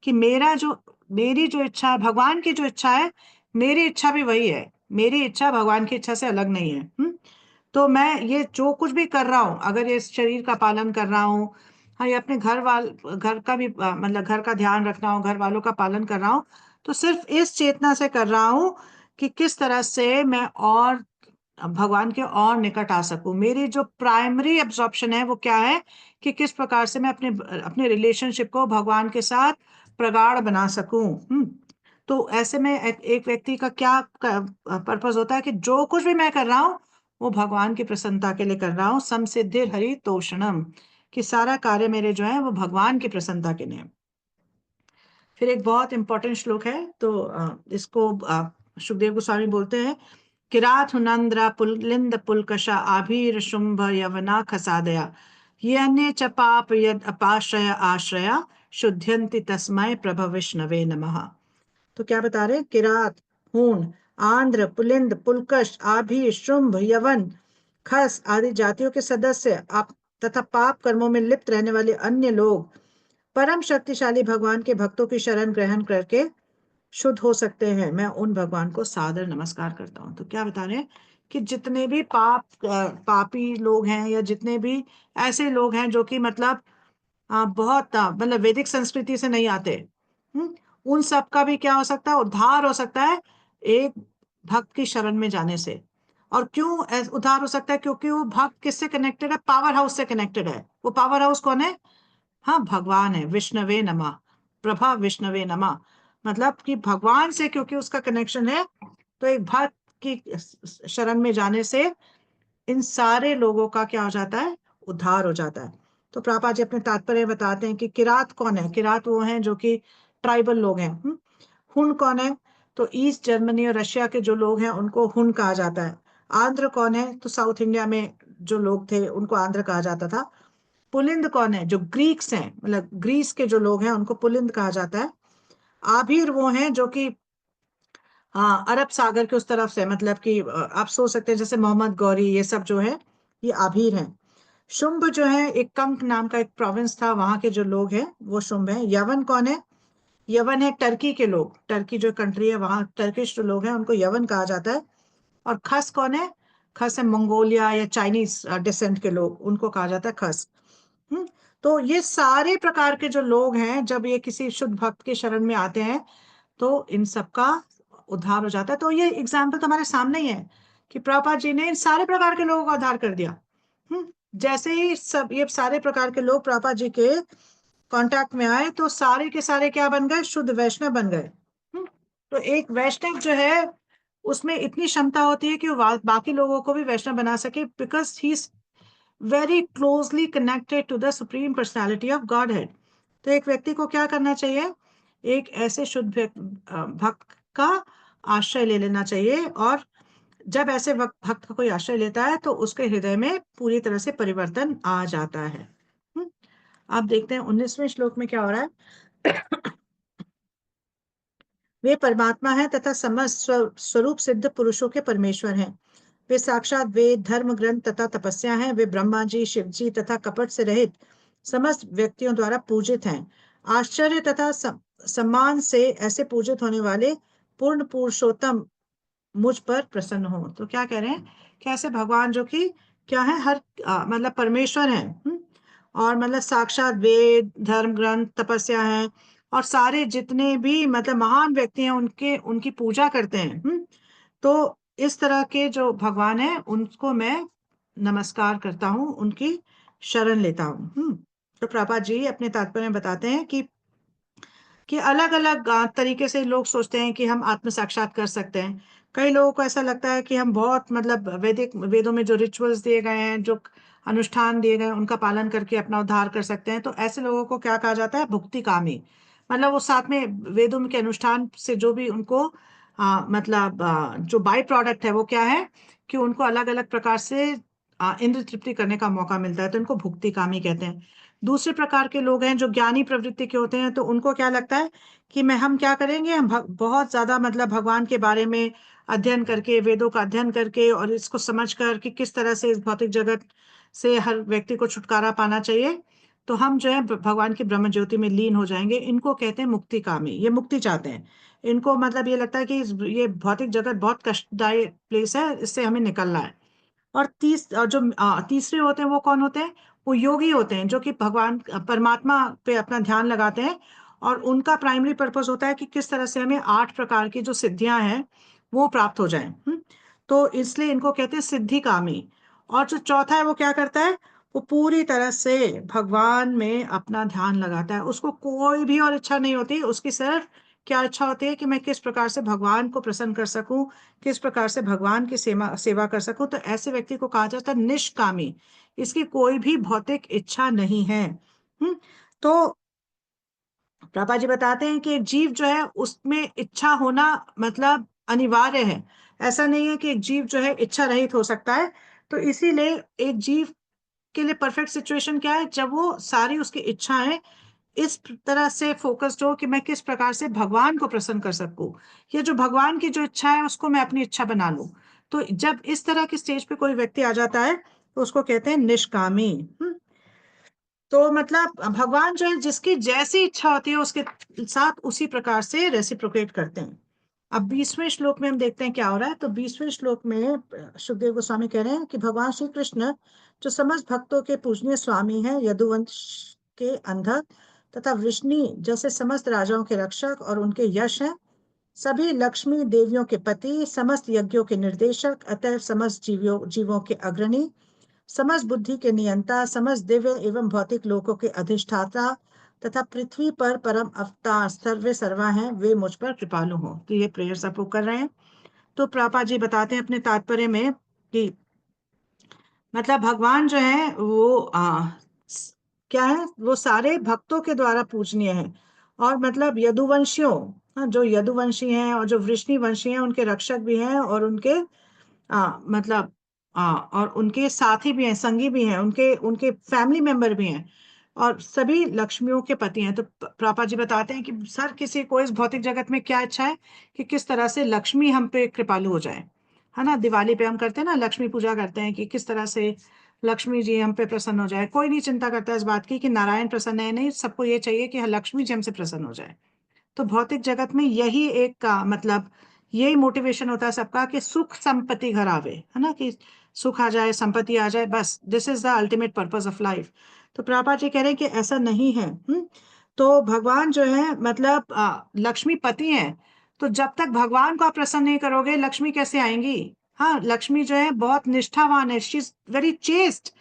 कि मेरी जो इच्छा है, भगवान की जो इच्छा है, मेरी इच्छा भी वही है, मेरी इच्छा भगवान की इच्छा से अलग नहीं है। तो मैं ये जो कुछ भी कर रहा हूँ, अगर ये शरीर का पालन कर रहा हूँ, हाँ, ये अपने घर का भी मतलब घर का ध्यान रख रहा हूँ, घर वालों का पालन कर रहा हूँ, तो सिर्फ इस चेतना से कर रहा हूँ कि किस तरह से मैं और भगवान के और निकट आ सकूं। मेरी जो प्राइमरी एब्जॉर्प्शन है वो क्या है कि किस प्रकार से मैं अपने अपने रिलेशनशिप को भगवान के साथ प्रगाढ़ बना सकूं। तो ऐसे में एक व्यक्ति का क्या पर्पस होता है कि जो कुछ भी मैं कर रहा हूँ वो भगवान की प्रसन्नता के लिए कर रहा हूँ, समसिद्धिर हरि तोषणम, कि सारा कार्य मेरे जो है वो भगवान की प्रसन्नता के लिए। फिर एक बहुत इंपॉर्टेंट श्लोक है, तो इसको सुखदेव गोस्वामी बोलते हैं, किरात हुनंद्र पुलिंद पुलकशा आभीर शुंभ यवना खसादया ये अन्य च पाप यद अपाश्रय आश्रया शुद्ध्यंति तस्मय प्रभ विष्णवे नमः। तो क्या बता रहे हैं, किरात, हूण, आंध्र, पुलिंद, पुलकश, आभि, शुंभ, यवन, खस आदि जातियों के सदस्य आप तथा पाप कर्मों में लिप्त रहने वाले अन्य लोग परम शक्तिशाली भगवान के भक्तों की शरण ग्रहण करके शुद्ध हो सकते हैं, मैं उन भगवान को सादर नमस्कार करता हूँ। तो क्या बता रहे हैं कि जितने भी पापी लोग हैं, या जितने भी ऐसे लोग हैं जो कि मतलब बहुत मतलब वैदिक संस्कृति से नहीं आते, हम्म, उन सब का भी क्या हो सकता है, उद्धार हो सकता है एक भक्त की शरण में जाने से। और क्यों उद्धार हो सकता है? क्योंकि वो भक्त किससे कनेक्टेड है? पावर हाउस से कनेक्टेड है। वो पावर हाउस कौन है? हाँ, भगवान है। विष्णवे नमः, प्रभा विष्णवे नमः। मतलब कि भगवान से क्योंकि उसका कनेक्शन है, तो एक भक्त की शरण में जाने से इन सारे लोगों का क्या हो जाता है? उद्धार हो जाता है। तो प्रभुपाद जी अपने तात्पर्य बताते हैं कि किरात कौन है? किरात वो हैं जो कि ट्राइबल लोग हैं। हुन कौन है? तो ईस्ट जर्मनी और रशिया के जो लोग हैं उनको हुन कहा जाता है। आंध्र कौन है? तो साउथ इंडिया में जो लोग थे उनको आंध्र कहा जाता था। पुलिंद कौन है? जो ग्रीक्स हैं, मतलब ग्रीस के जो लोग हैं उनको पुलिंद कहा जाता है। आभीर वो हैं जो कि हाँ, अरब सागर के उस तरफ से, मतलब कि आप सोच सकते हैं जैसे मोहम्मद गौरी, ये सब जो है ये आभीर हैं। शुंभ जो है, एक कंक नाम का एक प्रोविंस था, वहां के जो लोग हैं वो शुंभ हैं। यवन कौन है? यवन है टर्की के लोग। टर्की जो कंट्री है, वहां टर्किश जो लोग हैं उनको यवन कहा जाता है। और खस कौन है? खस है मंगोलिया या चाइनीज डिसेंट के लोग, उनको कहा जाता है खस। हम्म तो ये सारे प्रकार के जो लोग हैं, जब ये किसी शुद्ध भक्त के शरण में आते हैं तो इन सबका उद्धार हो जाता है। तो ये एग्जाम्पल तुम्हारे सामने ही है कि प्रभुपाद जी ने इन सारे प्रकार के लोगों का उद्धार कर दिया। जैसे ही सब ये सारे प्रकार के लोग प्रभुपाद जी के कांटेक्ट में आए, तो सारे के सारे क्या बन गए? शुद्ध वैष्णव बन गए। तो एक वैष्णव जो है उसमें इतनी क्षमता होती है कि वो बाकी लोगों को भी वैष्णव बना सके, because he is very closely connected to the supreme personality of Godhead. तो एक व्यक्ति को क्या करना चाहिए? एक ऐसे शुद्ध भक्त का आश्रय ले लेना चाहिए। और जब ऐसे भक्त का कोई आश्रय लेता है तो उसके हृदय में पूरी तरह से परिवर्तन आ जाता है। आप देखते हैं 19वें श्लोक में क्या हो रहा है। वे परमात्मा हैं तथा समस्त स्वरूप सिद्ध पुरुषों के परमेश्वर हैं। वे साक्षात वेद, धर्म ग्रंथ तथा तपस्या हैं। वे ब्रह्मा जी, शिव जी तथा कपट से रहित समस्त व्यक्तियों द्वारा पूजित हैं। आश्चर्य तथा सम्मान से ऐसे पूजित होने वाले पूर्ण पुरुषोत्तम मुझ पर प्रसन्न हो। तो क्या कह रहे हैं? कैसे भगवान जो कि क्या है, हर मतलब परमेश्वर हैं, और मतलब साक्षात वेद, धर्म ग्रंथ, तपस्या है, और सारे जितने भी मतलब महान व्यक्ति हैं उनके उनकी पूजा करते हैं। तो इस तरह के जो भगवान है उनको मैं नमस्कार करता हूँ, उनकी शरण लेता हूँ। तो प्रभुपाद जी अपने तात्पर्य में बताते हैं कि अलग अलग तरीके से लोग सोचते हैं कि हम आत्म साक्षात कर सकते हैं। कई लोगों को ऐसा लगता है कि हम बहुत मतलब वेदों में जो रिचुअल्स दिए गए हैं, जो अनुष्ठान दिए गए हैं, उनका पालन करके अपना उद्धार कर सकते हैं। तो ऐसे लोगों को क्या कहा जाता है? भुक्ति कामी। मतलब वो साथ में वेदों के अनुष्ठान से जो भी उनको मतलब जो बाई प्रोडक्ट है वो क्या है कि उनको अलग अलग प्रकार से इंद्र तृप्ति करने का मौका मिलता है, तो इनको भुक्ति कामी कहते हैं। दूसरे प्रकार के लोग हैं जो ज्ञानी प्रवृत्ति के होते हैं, तो उनको क्या लगता है कि मैं हम क्या करेंगे, हम बहुत ज्यादा मतलब भगवान के बारे में अध्ययन करके, वेदों का अध्ययन करके और इसको समझ कर कि किस तरह से इस भौतिक जगत से हर व्यक्ति को छुटकारा पाना चाहिए, तो हम जो है भगवान की ब्रह्म ज्योति में लीन हो जाएंगे। इनको कहते हैं मुक्ति कामी। ये मुक्ति चाहते हैं। इनको मतलब ये लगता है कि ये भौतिक जगत बहुत कष्टदायी प्लेस है, इससे हमें निकलना है। और जो तीसरे होते हैं वो कौन होते हैं? वो योगी होते हैं जो कि भगवान परमात्मा पे अपना ध्यान लगाते हैं, और उनका प्राइमरी पर्पस होता है कि किस तरह से हमें 8 प्रकार की जो सिद्धियां हैं वो प्राप्त हो जाएं। तो इसलिए इनको कहते हैं सिद्धि कामी। और जो चौथा है वो क्या करता है? वो पूरी तरह से भगवान में अपना ध्यान लगाता है। उसको कोई भी और इच्छा नहीं होती, उसकी सिर्फ क्या इच्छा होती है कि मैं किस प्रकार से भगवान को प्रसन्न कर सकूं, किस प्रकार से भगवान की सेवा सेवा कर सकूं। तो ऐसे व्यक्ति को कहा जाता है निष्कामी। इसकी कोई भी भौतिक इच्छा नहीं है। तो प्रभा जी बताते हैं कि एक जीव जो है उसमें इच्छा होना मतलब अनिवार्य है। ऐसा नहीं है कि एक जीव जो है इच्छा रहित हो सकता है। तो इसीलिए एक जीव के लिए परफेक्ट सिचुएशन क्या है? जब वो सारी उसकी इच्छाएं इस तरह से फोकस्ड हो कि मैं किस प्रकार से भगवान को प्रसन्न कर सकूं, या जो भगवान की जो इच्छा है उसको मैं अपनी इच्छा बना लूं। तो जब इस तरह की स्टेज पे कोई व्यक्ति आ जाता है तो उसको कहते हैं निष्कामी। तो मतलब भगवान जो है जिसकी जैसी इच्छा होती है उसके साथ उसी प्रकार से रेसिप्रोकेट करते हैं। अब 20वें श्लोक में हम देखते हैं क्या हो रहा है। तो 20वें श्लोक में सुखदेव गोस्वामी कह रहे हैं कि भगवान श्री कृष्ण जो समस्त भक्तों के पूजनीय स्वामी हैं, यदुवंश के अंधक तथा वृष्णि जैसे समस्त राजाओं के रक्षक और उनके यश हैं, सभी लक्ष्मी देवियों के पति, समस्त यज्ञों के निर्देशक, अतः समस्त जीवों जीवों के अग्रणी, समस्त बुद्धि के नियंता, समस्त दिव्य एवं भौतिक लोकों के अधिष्ठाता तथा पृथ्वी पर परम अवतार सर्वे सर्वा हैं, वे मुझ पर कृपालु हो। तो ये प्रेयर सब वो कर रहे हैं। तो प्रभुपाद जी बताते हैं अपने तात्पर्य में कि मतलब भगवान जो है वो क्या है, वो सारे भक्तों के द्वारा पूजनीय है। और मतलब यदुवंशियों, हाँ, जो यदुवंशी हैं और जो वृष्णि वंशी हैं उनके रक्षक भी हैं, और उनके मतलब और उनके साथी भी हैं, संगी भी हैं, उनके उनके फैमिली मेंबर भी हैं, और सभी लक्ष्मियों के पति हैं। तो पापा जी बताते हैं कि सर किसी को इस भौतिक जगत में क्या इच्छा है कि किस तरह से लक्ष्मी हम पे कृपालु हो जाए, है ना। दिवाली पे हम करते हैं ना, लक्ष्मी पूजा करते हैं कि किस तरह से लक्ष्मी जी हम पे प्रसन्न हो जाए। कोई नहीं चिंता करता इस बात की कि नारायण प्रसन्न है, नहीं, सबको ये चाहिए कि लक्ष्मी जी हमसे प्रसन्न हो जाए। तो भौतिक जगत में यही एक का मतलब यही मोटिवेशन होता है सबका कि सुख संपत्ति घर आवे, है ना, कि सुख आ जाए, संपत्ति आ जाए, बस this is the ultimate purpose of life. तो प्रभुपाद जी कह रहे हैं कि ऐसा नहीं है। तो भगवान जो है मतलब लक्ष्मी पति हैं। तो जब तक भगवान को आप प्रसन्न नहीं करोगे, लक्ष्मी कैसे आएंगी। हाँ, लक्ष्मी जो है बहुत निष्ठावान है, शी इज वेरी चेस्ट।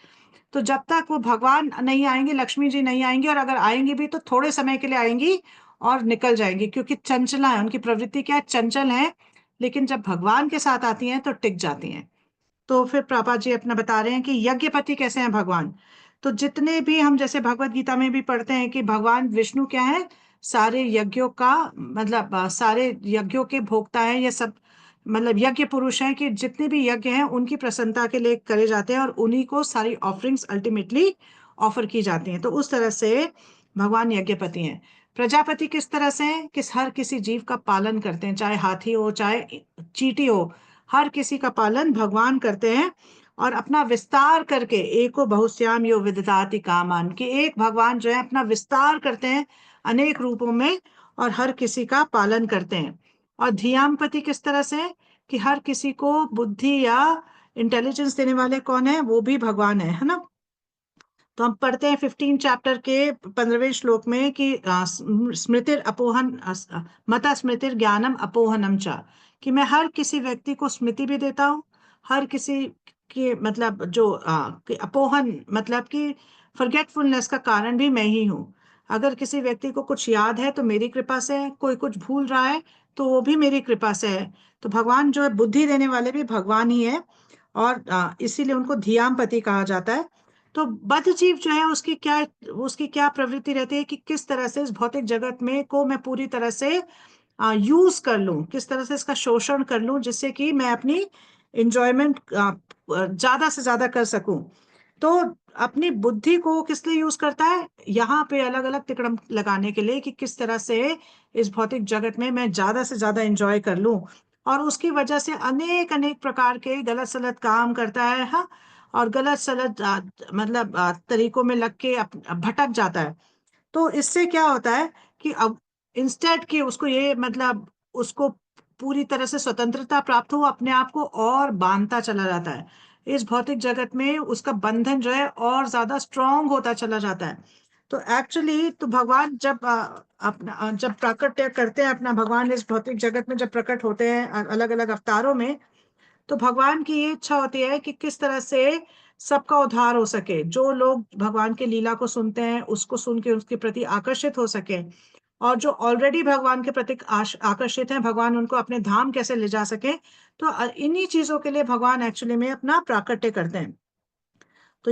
तो जब तक वो भगवान नहीं आएंगे, लक्ष्मी जी नहीं आएंगी, और अगर आएंगी भी तो थोड़े समय के लिए आएंगी और निकल जाएंगी, क्योंकि चंचला है, उनकी प्रवृत्ति क्या है, चंचल है। लेकिन जब भगवान के साथ आती हैं तो टिक जाती हैं। तो फिर प्रभा जी अपना बता रहे हैं कि यज्ञपति कैसे हैं भगवान। तो जितने भी हम जैसे भगवत गीता में भी पढ़ते हैं कि भगवान विष्णु क्या है, सारे यज्ञों का मतलब सारे यज्ञों के भोक्ता हैं, ये सब मतलब यज्ञ पुरुष हैं, कि जितने भी यज्ञ हैं उनकी प्रसन्नता के लिए करे जाते हैं, और उन्हीं को सारी ऑफरिंग्स अल्टीमेटली ऑफर की जाती हैं। तो उस तरह से भगवान यज्ञपति हैं। प्रजापति किस तरह से हैं, किस हर किसी जीव का पालन करते हैं, चाहे हाथी हो चाहे चींटी हो, हर किसी का पालन भगवान करते हैं। और अपना विस्तार करके, एको बहुश्याम यो विदधाति कामान, कि एक भगवान जो है अपना विस्तार करते हैं अनेक रूपों में, और हर किसी का पालन करते हैं। और धियामपति किस तरह से है, कि हर किसी को बुद्धि या इंटेलिजेंस देने वाले कौन है, वो भी भगवान है ना। तो हम पढ़ते हैं 15 चैप्टर के 15वें श्लोक में कि स्मृतिर अपोहन मता स्मृतिर ज्ञानम अपोहनम चा, कि मैं हर किसी व्यक्ति को स्मृति भी देता हूँ, हर किसी के मतलब जो कि अपोहन मतलब कि फॉरगेटफुलनेस का कारण भी मैं ही हूँ। अगर किसी व्यक्ति को कुछ याद है तो मेरी कृपा से है, कोई कुछ भूल रहा है तो वो भी मेरी कृपा से है। तो भगवान जो है बुद्धि देने वाले भी भगवान ही है, और इसीलिए उनको धियामपति कहा जाता है। तो बद्ध जीव जो है उसकी क्या प्रवृत्ति रहती है कि किस तरह से इस भौतिक जगत में को मैं पूरी तरह से यूज कर लूं, किस तरह से इसका शोषण कर लूं, जिससे कि मैं अपनी इंजॉयमेंट ज्यादा से ज्यादा कर सकूं। तो अपनी बुद्धि को किस लिए यूज करता है, यहाँ पे अलग अलग तिकड़म लगाने के लिए कि किस तरह से इस भौतिक जगत में मैं ज्यादा से ज्यादा इंजॉय कर लूं। और उसकी वजह से अनेक अनेक प्रकार के गलत सलत काम करता है, हाँ, और गलत सलत मतलब तरीकों में लग के भटक जाता है। तो इससे क्या होता है कि अब इंस्टेड कि उसको ये मतलब उसको पूरी तरह से स्वतंत्रता प्राप्त हो, अपने आप को और बांधता चला जाता है। इस भौतिक जगत में उसका बंधन जो है और ज्यादा स्ट्रांग होता चला जाता है। तो एक्चुअली तो भगवान जब जब प्राकट्य करते हैं अपना, भगवान इस भौतिक जगत में जब प्रकट होते हैं अलग अलग अवतारों में, तो भगवान की ये इच्छा होती है कि किस तरह से सबका उद्धार हो सके, जो लोग भगवान की लीला को सुनते हैं उसको सुन के उसके प्रति आकर्षित हो सके, और जो ऑलरेडी भगवान के प्रति आकर्षित हैं, भगवान उनको अपने धाम कैसे ले जा सके। तो इन्हीं चीजों के लिए भगवान एक्चुअली में अपना प्राकट्य करते हैं। तो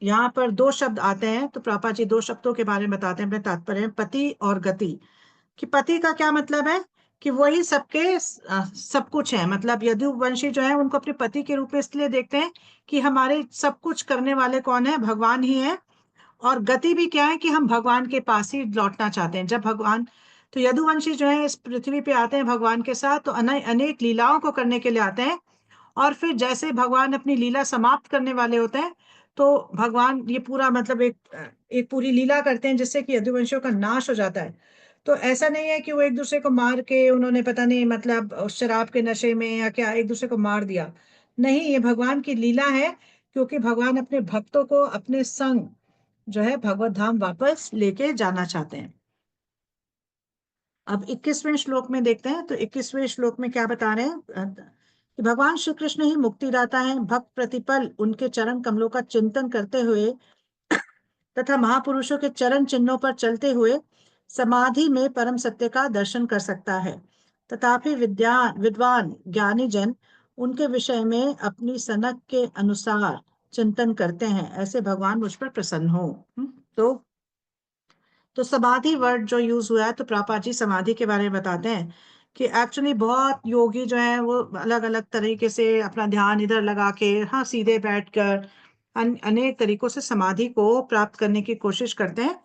यहाँ पर दो शब्द आते हैं, तो प्रभुपाद जी दो शब्दों के बारे में बताते हैं अपने तात्पर्य में, पति और गति। कि पति का क्या मतलब है, कि वही सबके सब कुछ है। मतलब यदुवंशी जो है उनको अपने पति के रूप में इसलिए देखते हैं कि हमारे सब कुछ करने वाले कौन है, भगवान ही है। और गति भी क्या है, कि हम भगवान के पास ही लौटना चाहते हैं जब भगवान। तो यदुवंशी जो है इस पृथ्वी पे आते हैं भगवान के साथ, तो अनेक लीलाओं को करने के लिए आते हैं। और फिर जैसे भगवान अपनी लीला समाप्त करने वाले होते हैं, तो भगवान ये पूरा मतलब एक पूरी लीला करते हैं जिससे कि यदुवंशियों का नाश हो जाता है। तो ऐसा नहीं है कि वो एक दूसरे को मार के उन्होंने पता नहीं मतलब शराब के नशे में या क्या एक दूसरे को मार दिया। नहीं, ये भगवान की लीला है, क्योंकि भगवान अपने भक्तों को अपने संग जो है भगवत धाम वापस लेके जाना चाहते हैं। अब 21वें श्लोक में देखते हैं, तो 21वें श्लोक में क्या बता रहे हैं कि भगवान श्री कृष्ण ही मुक्तिदाता हैं। भक्त प्रतिपल उनके चरण कमलों का चिंतन करते हुए तथा महापुरुषों के चरण चिन्हों पर चलते हुए समाधि में परम सत्य का दर्शन कर सकता है। तथापि विद्वान ज्ञानी जन उनके विषय में अपनी सनक के अनुसार चिंतन करते हैं, ऐसे भगवान मुझ पर प्रसन्न हो। तो समाधि वर्ड जो यूज हुआ है, तो प्रभुपाद जी समाधि के बारे में बताते हैं कि एक्चुअली बहुत योगी जो है वो अलग अलग तरीके से अपना ध्यान इधर लगा के, हाँ, सीधे बैठकर अनेक तरीकों से समाधि को प्राप्त करने की कोशिश करते हैं।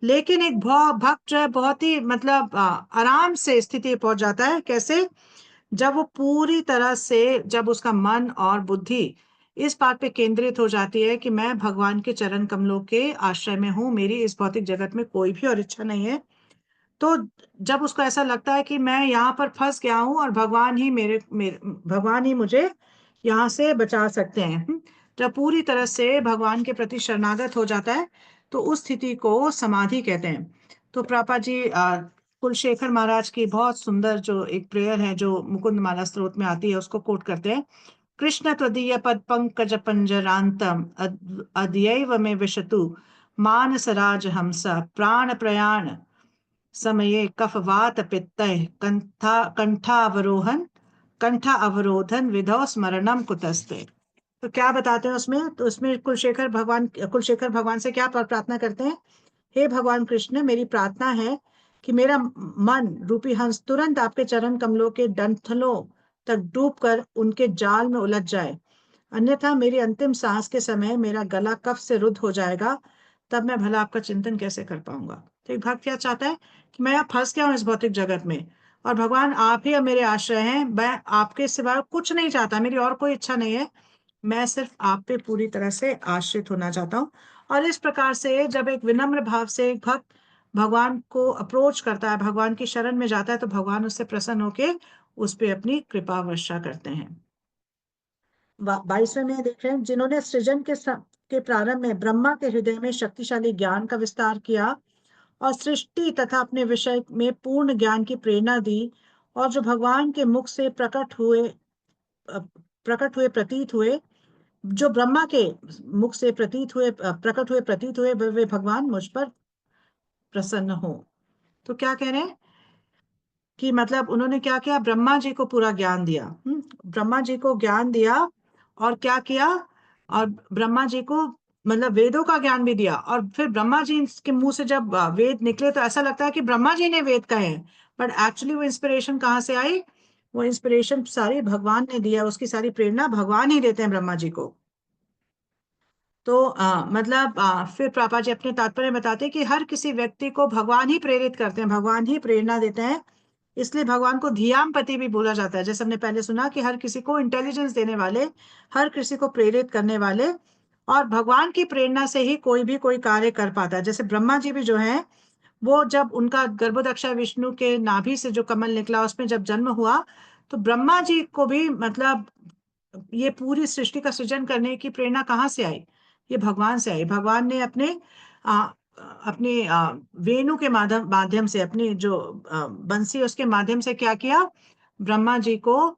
लेकिन एक भक्त जो है बहुत ही मतलब आराम से स्थिति पहुंच जाता है। कैसे? जब वो पूरी तरह से, जब उसका मन और बुद्धि इस बात पे केंद्रित हो जाती है कि मैं भगवान के चरण कमलों के आश्रय में हूँ, मेरी इस भौतिक जगत में कोई भी और इच्छा नहीं है। तो जब उसको ऐसा लगता है कि मैं यहाँ पर फंस गया हूँ और भगवान ही मुझे यहाँ से बचा सकते हैं, जब पूरी तरह से भगवान के प्रति शरणागत हो जाता है, तो उस स्थिति को समाधि कहते हैं। तो प्रभुपाद जी कुलशेखर महाराज की बहुत सुंदर जो एक प्रेयर है जो मुकुंद माला स्तोत्र में आती है, उसको कोट करते हैं। कृष्ण त्वदीय पद पंकज पंजरांतम अद्यैव में विशतु मानसराज हंसा प्राण प्रयाण समये कफवात पित्तः कंठा अवरोधन विधौ स्मरणम कुतस्ते। तो क्या बताते हैं उसमें? तो उसमें कुलशेखर भगवान से क्या प्रार्थना करते हैं? हे भगवान कृष्ण, मेरी प्रार्थना है कि मेरा मन रूपी हंस तुरंत आपके चरण कमलों के डंठलों तक डूबकर उनके जाल में उलझ जाए, अन्यथा मेरी अंतिम सांस के समय मेरा गला कफ से रुद्ध हो जाएगा, तब मैं भला आपका चिंतन कैसे कर पाऊंगा। तो एक भक्त क्या चाहता है कि मैं यहाँ फंस गया हूँ इस भौतिक जगत में, और भगवान आप ही अब मेरे आश्रय हैं, मैं आपके सिवा कुछ नहीं चाहता, मेरी और कोई इच्छा नहीं है, मैं सिर्फ आप पे पूरी तरह से आश्रित होना चाहता हूँ। और इस प्रकार से जब एक विनम्र भाव से एक भक्त भगवान को अप्रोच करता है, भगवान की शरण में जाता है, तो भगवान उससे प्रसन्न होके उस पे अपनी कृपा वर्षा करते हैं। 22वें में देख रहे हैं, जिन्होंने सृजन के प्रारंभ में ब्रह्मा के हृदय में शक्तिशाली ज्ञान का विस्तार किया और सृष्टि तथा अपने विषय में पूर्ण ज्ञान की प्रेरणा दी, और जो भगवान के मुख से प्रतीत हुए, जो ब्रह्मा के मुख से प्रतीत हुए वे भगवान मुझ पर प्रसन्न हो। तो क्या कह रहे हैं कि मतलब उन्होंने क्या किया? ब्रह्मा जी को पूरा ज्ञान दिया। ब्रह्मा जी को ज्ञान दिया, और क्या किया? और ब्रह्मा जी को मतलब वेदों का ज्ञान भी दिया, और फिर ब्रह्मा जी के मुंह से जब वेद निकले तो ऐसा लगता है कि ब्रह्मा जी ने वेद कहे हैं, बट एक्चुअली वो इंस्पिरेशन कहाँ से आई? वो इंस्पिरेशन सारी भगवान ने दिया, उसकी सारी प्रेरणा भगवान ही देते हैं ब्रह्मा जी को। तो मतलब फिर पापा जी अपने तात्पर्य बताते हैं कि हर किसी व्यक्ति को भगवान ही प्रेरित करते हैं, भगवान ही प्रेरणा देते हैं, इसलिए भगवान को धियामपति भी बोला जाता है। जैसे हमने पहले सुना कि हर किसी को इंटेलिजेंस देने वाले, हर किसी को प्रेरित करने वाले, और भगवान की प्रेरणा से ही कोई भी कोई कार्य कर पाता है। जैसे ब्रह्मा जी भी जो है, वो जब उनका गर्भोदक्षा विष्णु के नाभि से जो कमल निकला उसमें जब जन्म हुआ, तो ब्रह्मा जी को भी मतलब ये पूरी सृष्टि का सृजन करने की प्रेरणा कहाँ से आई? ये भगवान से आई। भगवान ने आ, अपने वेणु के माध्यम से, अपनी जो बंसी उसके माध्यम से क्या किया? ब्रह्मा जी को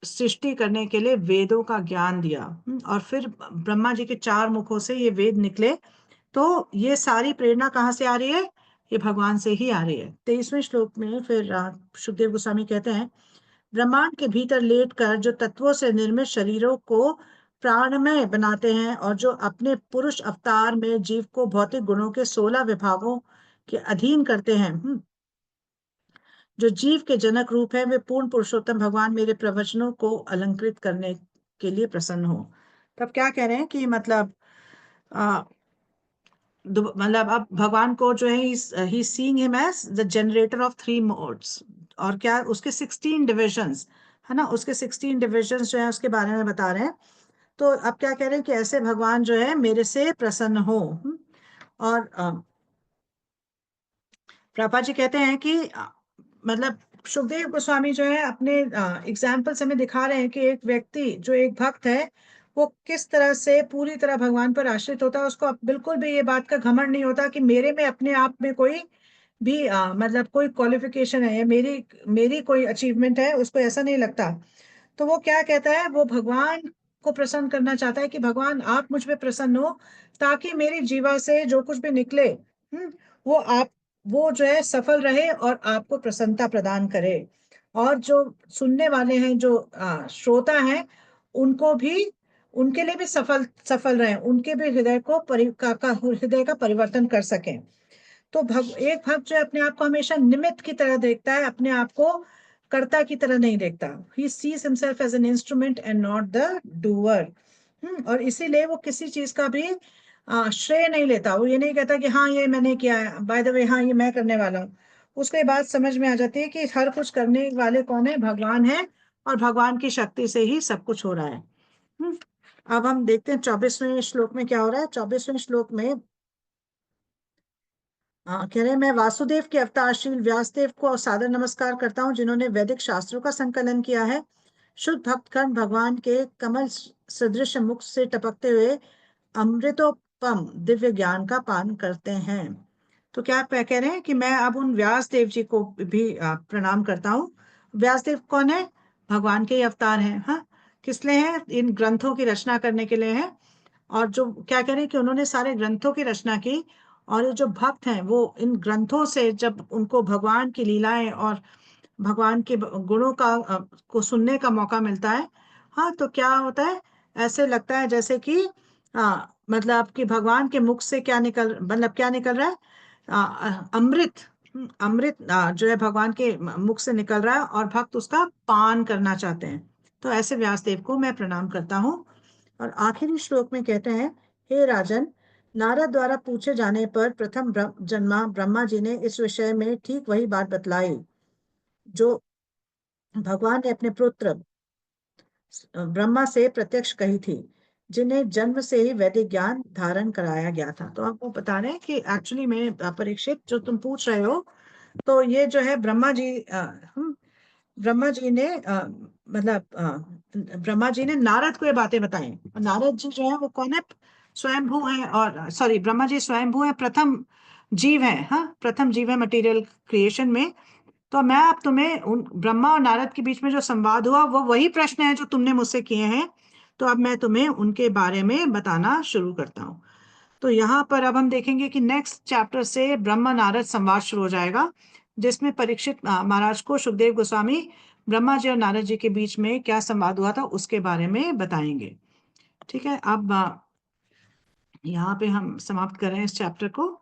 सृष्टि करने के लिए वेदों का ज्ञान दिया। और फिर ब्रह्मा जी के चार मुखों से ये वेद निकले। तो ये सारी प्रेरणा कहाँ से आ रही है? ये भगवान से ही आ रही है। 23वें श्लोक में फिर सुखदेव गोस्वामी कहते हैं, ब्रह्मांड के भीतर लेटकर जो तत्वों से निर्मित शरीरों को प्राणमय बनाते हैं और जो अपने पुरुष अवतार में जीव को भौतिक गुणों के 16 विभागों के अधीन करते हैं, जो जीव के जनक रूप है, वे पूर्ण पुरुषोत्तम भगवान मेरे प्रवचनों को अलंकृत करने के लिए प्रसन्न हो। तब क्या कह रहे हैं कि मतलब मतलब अब भगवान को जो है, he seeing him as the generator of three modes, और क्या उसके 16 डिविजन्स है ना, उसके 16 डिविजन्स जो है उसके बारे में बता रहे हैं। तो अब क्या कह रहे हैं कि ऐसे भगवान जो है मेरे से प्रसन्न हो। और प्रभा जी कहते हैं कि मतलब सुखदेव गोस्वामी जो है अपने एग्जाम्पल से हमें दिखा रहे हैं कि एक व्यक्ति जो एक भक्त है वो किस तरह से पूरी तरह भगवान पर आश्रित होता है। उसको बिल्कुल भी ये बात का घमंड नहीं होता कि मेरे में अपने आप में कोई भी मतलब कोई क्वालिफिकेशन है या मेरी मेरी कोई अचीवमेंट है, उसको ऐसा नहीं लगता। तो वो क्या कहता है, वो भगवान को प्रसन्न करना चाहता है कि भगवान आप मुझ पे प्रसन्न हो, ताकि मेरी जीवा से जो कुछ भी निकले वो आप वो जो है सफल रहे और आपको प्रसन्नता प्रदान करे। और जो सुनने वाले हैं, जो श्रोता हैं, उनको भी, उनके लिए भी सफल सफल रहे, उनके भी हृदय को हृदय का परिवर्तन कर सकें। तो एक भक्त जो है अपने आप को हमेशा निमित्त की तरह देखता है, अपने आप को कर्ता की तरह नहीं देखता। He sees himself as an instrument and not the doer. और इसीलिए वो किसी चीज का भी श्रेय नहीं लेता। वो ये नहीं कहता कि हाँ ये मैंने किया है, बाय द वे हाँ ये मैं करने वाला हूँ। उसको ये बात समझ में आ जाती है कि हर कुछ करने वाले कौन है, भगवान है, और भगवान की शक्ति से ही सब कुछ हो रहा है। हम्म, अब हम देखते हैं 24वें श्लोक में क्या हो रहा है। 24वें श्लोक में कह रहे हैं, मैं वासुदेव के अवतार श्री व्यासदेव को सादर नमस्कार करता हूँ, जिन्होंने वैदिक शास्त्रों का संकलन किया है। शुद्ध भक्तगण भगवान के कमल सदृश मुख से टपकते हुए अमृतोपम दिव्य ज्ञान का पान करते हैं। तो क्या आप कह रहे हैं कि मैं अब उन व्यास देव जी को भी प्रणाम करता हूँ। व्यास देव कौन है? भगवान के ही अवतार हैं। हाँ, किस लिए हैं? इन ग्रंथों की रचना करने के लिए हैं। और जो क्या कह रहे हैं कि उन्होंने सारे ग्रंथों की रचना की, और ये जो भक्त हैं वो इन ग्रंथों से जब उनको भगवान की लीलाएं और भगवान के गुणों का को सुनने का मौका मिलता है, हाँ, तो क्या होता है, ऐसे लगता है जैसे कि मतलब कि भगवान के मुख से क्या निकल, मतलब क्या निकल रहा है, अमृत। अमृत जो है भगवान के मुख से निकल रहा है, और भक्त उसका पान करना चाहते हैं। तो ऐसे व्यासदेव को मैं प्रणाम करता हूँ। और आखिरी श्लोक में कहते हैं, हे राजन, नारद द्वारा पूछे जाने पर प्रथम जन्मा ब्रह्मा जी ने इस विषय में ठीक वही बात बतलाई जो भगवान ने अपने पुत्र ब्रह्मा से प्रत्यक्ष कही थी, जिन्हें जन्म से ही वैदिक ज्ञान धारण कराया गया था। तो आपको बता रहे हैं कि एक्चुअली में परीक्षित, जो तुम पूछ रहे हो, तो ये जो है ब्रह्मा जी ने ब्रह्मा जी ने नारद को ये बातें बताई। और नारद जी जो है वो कौन है? स्वयंभू है, और सॉरी, ब्रह्मा जी स्वयंभू है, प्रथम जीव है। हाँ, प्रथम जीव है मटेरियल क्रिएशन में। तो मैं अब तुम्हें उन ब्रह्मा और नारद के बीच में जो संवाद हुआ वो वही प्रश्न है जो तुमने मुझसे किए हैं। तो अब मैं तुम्हें उनके बारे में बताना शुरू करता हूँ। तो यहाँ पर अब हम देखेंगे कि नेक्स्ट चैप्टर से ब्रह्मा नारद संवाद शुरू हो जाएगा, जिसमें परीक्षित महाराज को सुखदेव गोस्वामी ब्रह्मा जी और नारद जी के बीच में क्या संवाद हुआ था उसके बारे में बताएंगे। ठीक है, अब यहाँ पे हम समाप्त कर रहे हैं इस चैप्टर को।